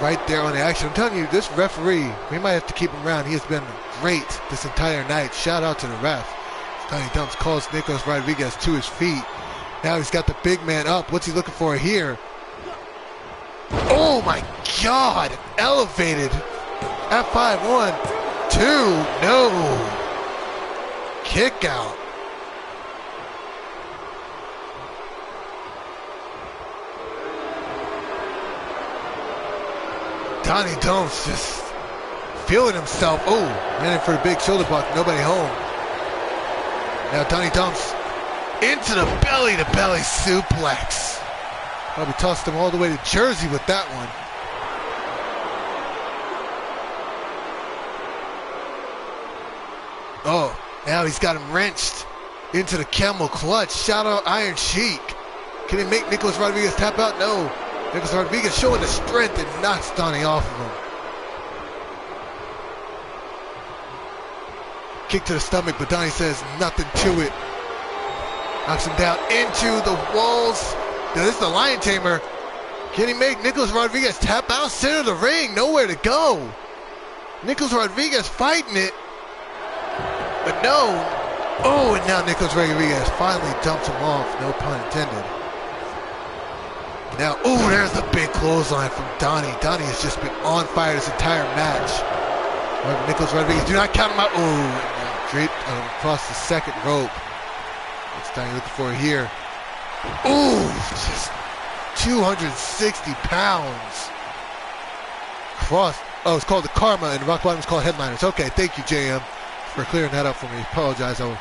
right there on the action. I'm telling you, this referee, we might have to keep him around. He has been great this entire night. Shout out to the ref. Donnie Dumps calls Nicholas Rodriguez to his feet. Now he's got the big man up. What's he looking for here? Oh my God! Elevated. F5, 1, 2, no. Kick out. Donnie Domes just feeling himself. Oh, ran in for a big shoulder block. Nobody home. Now Donnie Domes into the belly-to-belly suplex. Probably tossed him all the way to Jersey with that one. Oh, now he's got him wrenched into the camel clutch. Shout out Iron Sheik. Can he make Nicholas Rodriguez tap out? No. Nicholas Rodriguez showing the strength and knocks Donnie off of him. Kick to the stomach, but Donnie says nothing to it. Knocks him down into the walls. Now this is the Lion Tamer. Can he make Nicholas Rodriguez tap out? Center of the ring, nowhere to go. Nicholas Rodriguez fighting it, but no. Oh, and now Nicholas Rodriguez finally dumps him off, no pun intended. Now, oh, there's the big clothesline from Donnie. Donnie has just been on fire this entire match. However, Nicholas Rodriguez, do not count him out. Oh, and now draped across the second rope. What's Donnie looking for here? Ooh, just 260 pounds. Cross. Oh, it's called the Karma, and Rock Bottom's called Headliners. Okay, thank you, JM, for clearing that up for me. Apologize. I will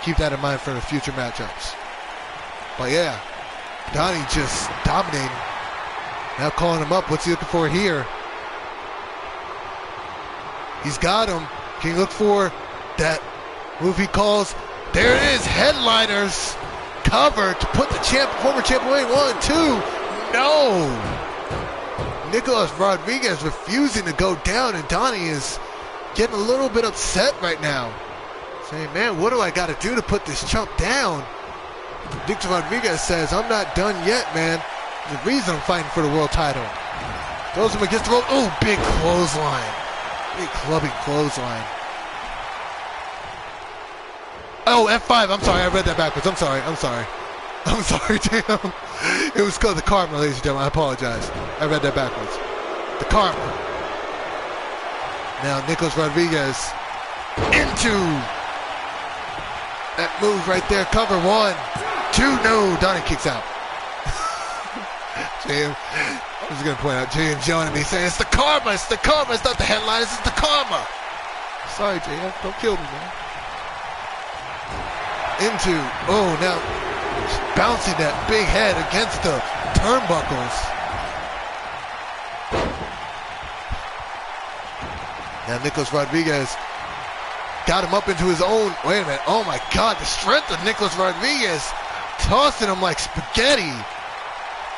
keep that in mind for the future matchups. But yeah, Donnie just dominating. Now calling him up. What's he looking for here? He's got him. Can you look for that move he calls? There it is, Headliners. Cover to put the former champ away. 1, 2. No. Nicholas Rodriguez refusing to go down, and Donnie is getting a little bit upset right now. Saying, man, what do I got to do to put this chump down? Nicholas Rodriguez says, I'm not done yet, man. There's a reason I'm fighting for the world title. Throws him against the rope. Oh, big clothesline. Big clubbing clothesline. Oh, F5. I'm sorry. I read that backwards. I'm sorry. Damn. It was called the Karma, ladies and gentlemen. I apologize. I read that backwards. The Karma. Now, Nicholas Rodriguez into that move right there. Cover 1, 2. No. Donnie kicks out. JM, I was going to point out, JM joining me saying, it's the Karma. It's the Karma. It's not the Headliners. It's the Karma. Sorry, JM. Don't kill me, man. Into, oh, now bouncing that big head against the turnbuckles. Now Nicholas Rodriguez got him up into his own, wait a minute, oh my God, the strength of Nicholas Rodriguez, tossing him like spaghetti.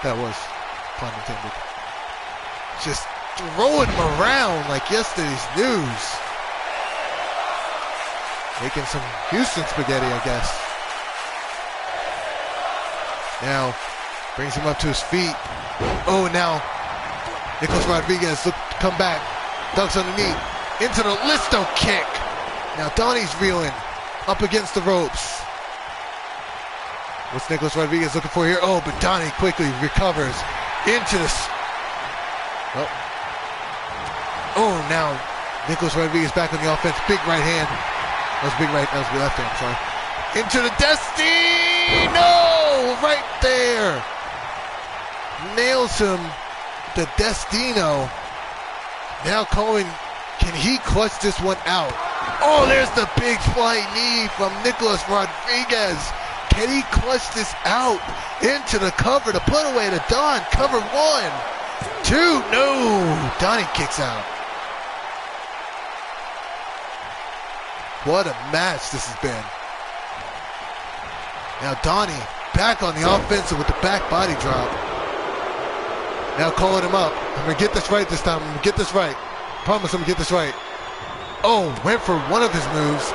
That was pun intended. Just throwing him around like yesterday's news. Making some Houston spaghetti, I guess. Now, brings him up to his feet. Oh, now, Nicholas Rodriguez look to come back. Ducks underneath. Into the Listo kick. Now, Donnie's reeling up against the ropes. What's Nicholas Rodriguez looking for here? Oh, but Donnie quickly recovers into the... Oh, now, Nicholas Rodriguez back on the offense. Big right hand. That was big right, that was big left hand, I'm sorry. Into the Destino! Right there! Nails him, the Destino. Now calling, can he clutch this one out? Oh, there's the big flying knee from Nicholas Rodriguez. Can he clutch this out? Into the cover to put away the Don. Cover 1, 2, no! Donnie kicks out. What a match this has been. Now Donnie back on the offensive with the back body drop. Now calling him up. I'm going to get this right this time. I'm going to get this right. Promise I'm going to get this right. Oh, went for one of his moves.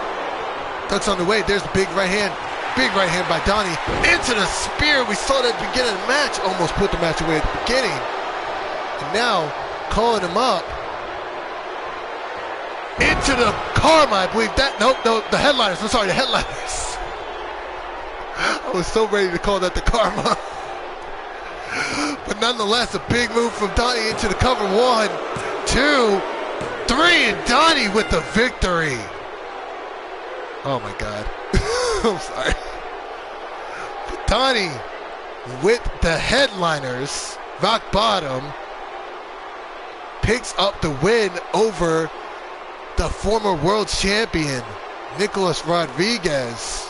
Ducks on the way. There's the big right hand. Big right hand by Donnie. Into the spear. We saw that at the beginning of the match. Almost put the match away at the beginning. And now calling him up. Into the Karma, I believe that. No, the Headliners. I'm sorry, the Headliners. I was so ready to call that the Karma. But nonetheless, a big move from Donnie into the cover. 1, 2, 3, and Donnie with the victory. Oh my God. I'm sorry. But Donnie with the Headliners, Rock Bottom, picks up the win over the former world champion, Nicholas Rodriguez.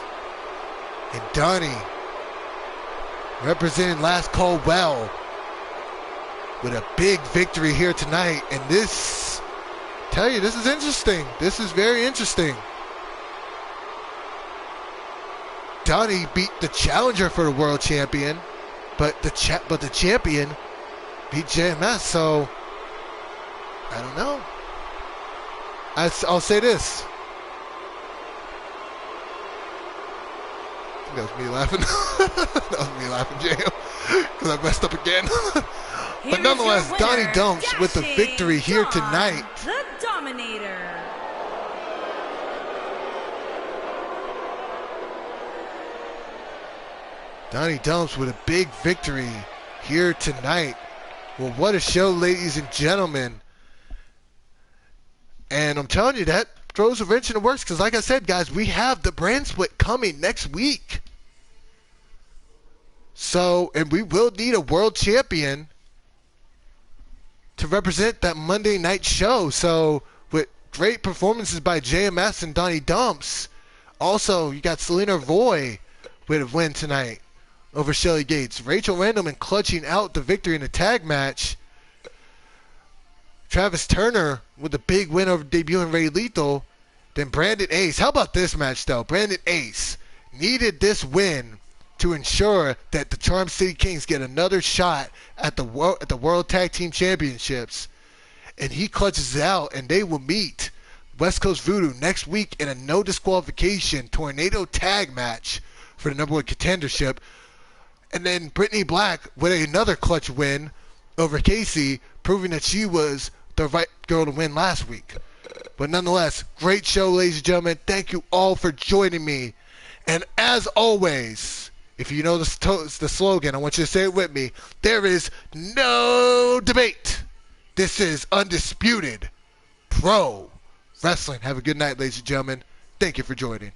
And Donnie, representing Last Call well, with a big victory here tonight. And this, tell you, this is interesting. This is very interesting. Donnie beat the challenger for the world champion, but the champion beat JMS. So I don't know. I'll say this. That was me laughing. That was me laughing, JM, because I messed up again. But nonetheless, Donnie Dumps with the victory here tonight. The Dominator. Donnie Dumps with a big victory here tonight. Well, what a show, ladies and gentlemen. And I'm telling you, that throws a wrench in the works because, like I said, guys, we have the brand split coming next week. So, and we will need a world champion to represent that Monday night show. So, with great performances by JMS and Donnie Dumps, also, you got Selena Roy with a win tonight over Shelly Gates. Rachel Randleman clutching out the victory in a tag match. Travis Turner with a big win over debuting Ray Lethal. Then Brandon Ace. How about this match, though? Brandon Ace needed this win to ensure that the Charm City Kings get another shot at the World Tag Team Championships. And he clutches it out, and they will meet West Coast Voodoo next week in a no disqualification tornado tag match for the number one contendership. And then Brittany Black with another clutch win over Casey, proving that she was the right girl to win last week. But nonetheless, great show, ladies and gentlemen. Thank you all for joining me. And as always, if you know the slogan, I want you to say it with me. There is no debate. This is Undisputed Pro Wrestling. Have a good night, ladies and gentlemen. Thank you for joining.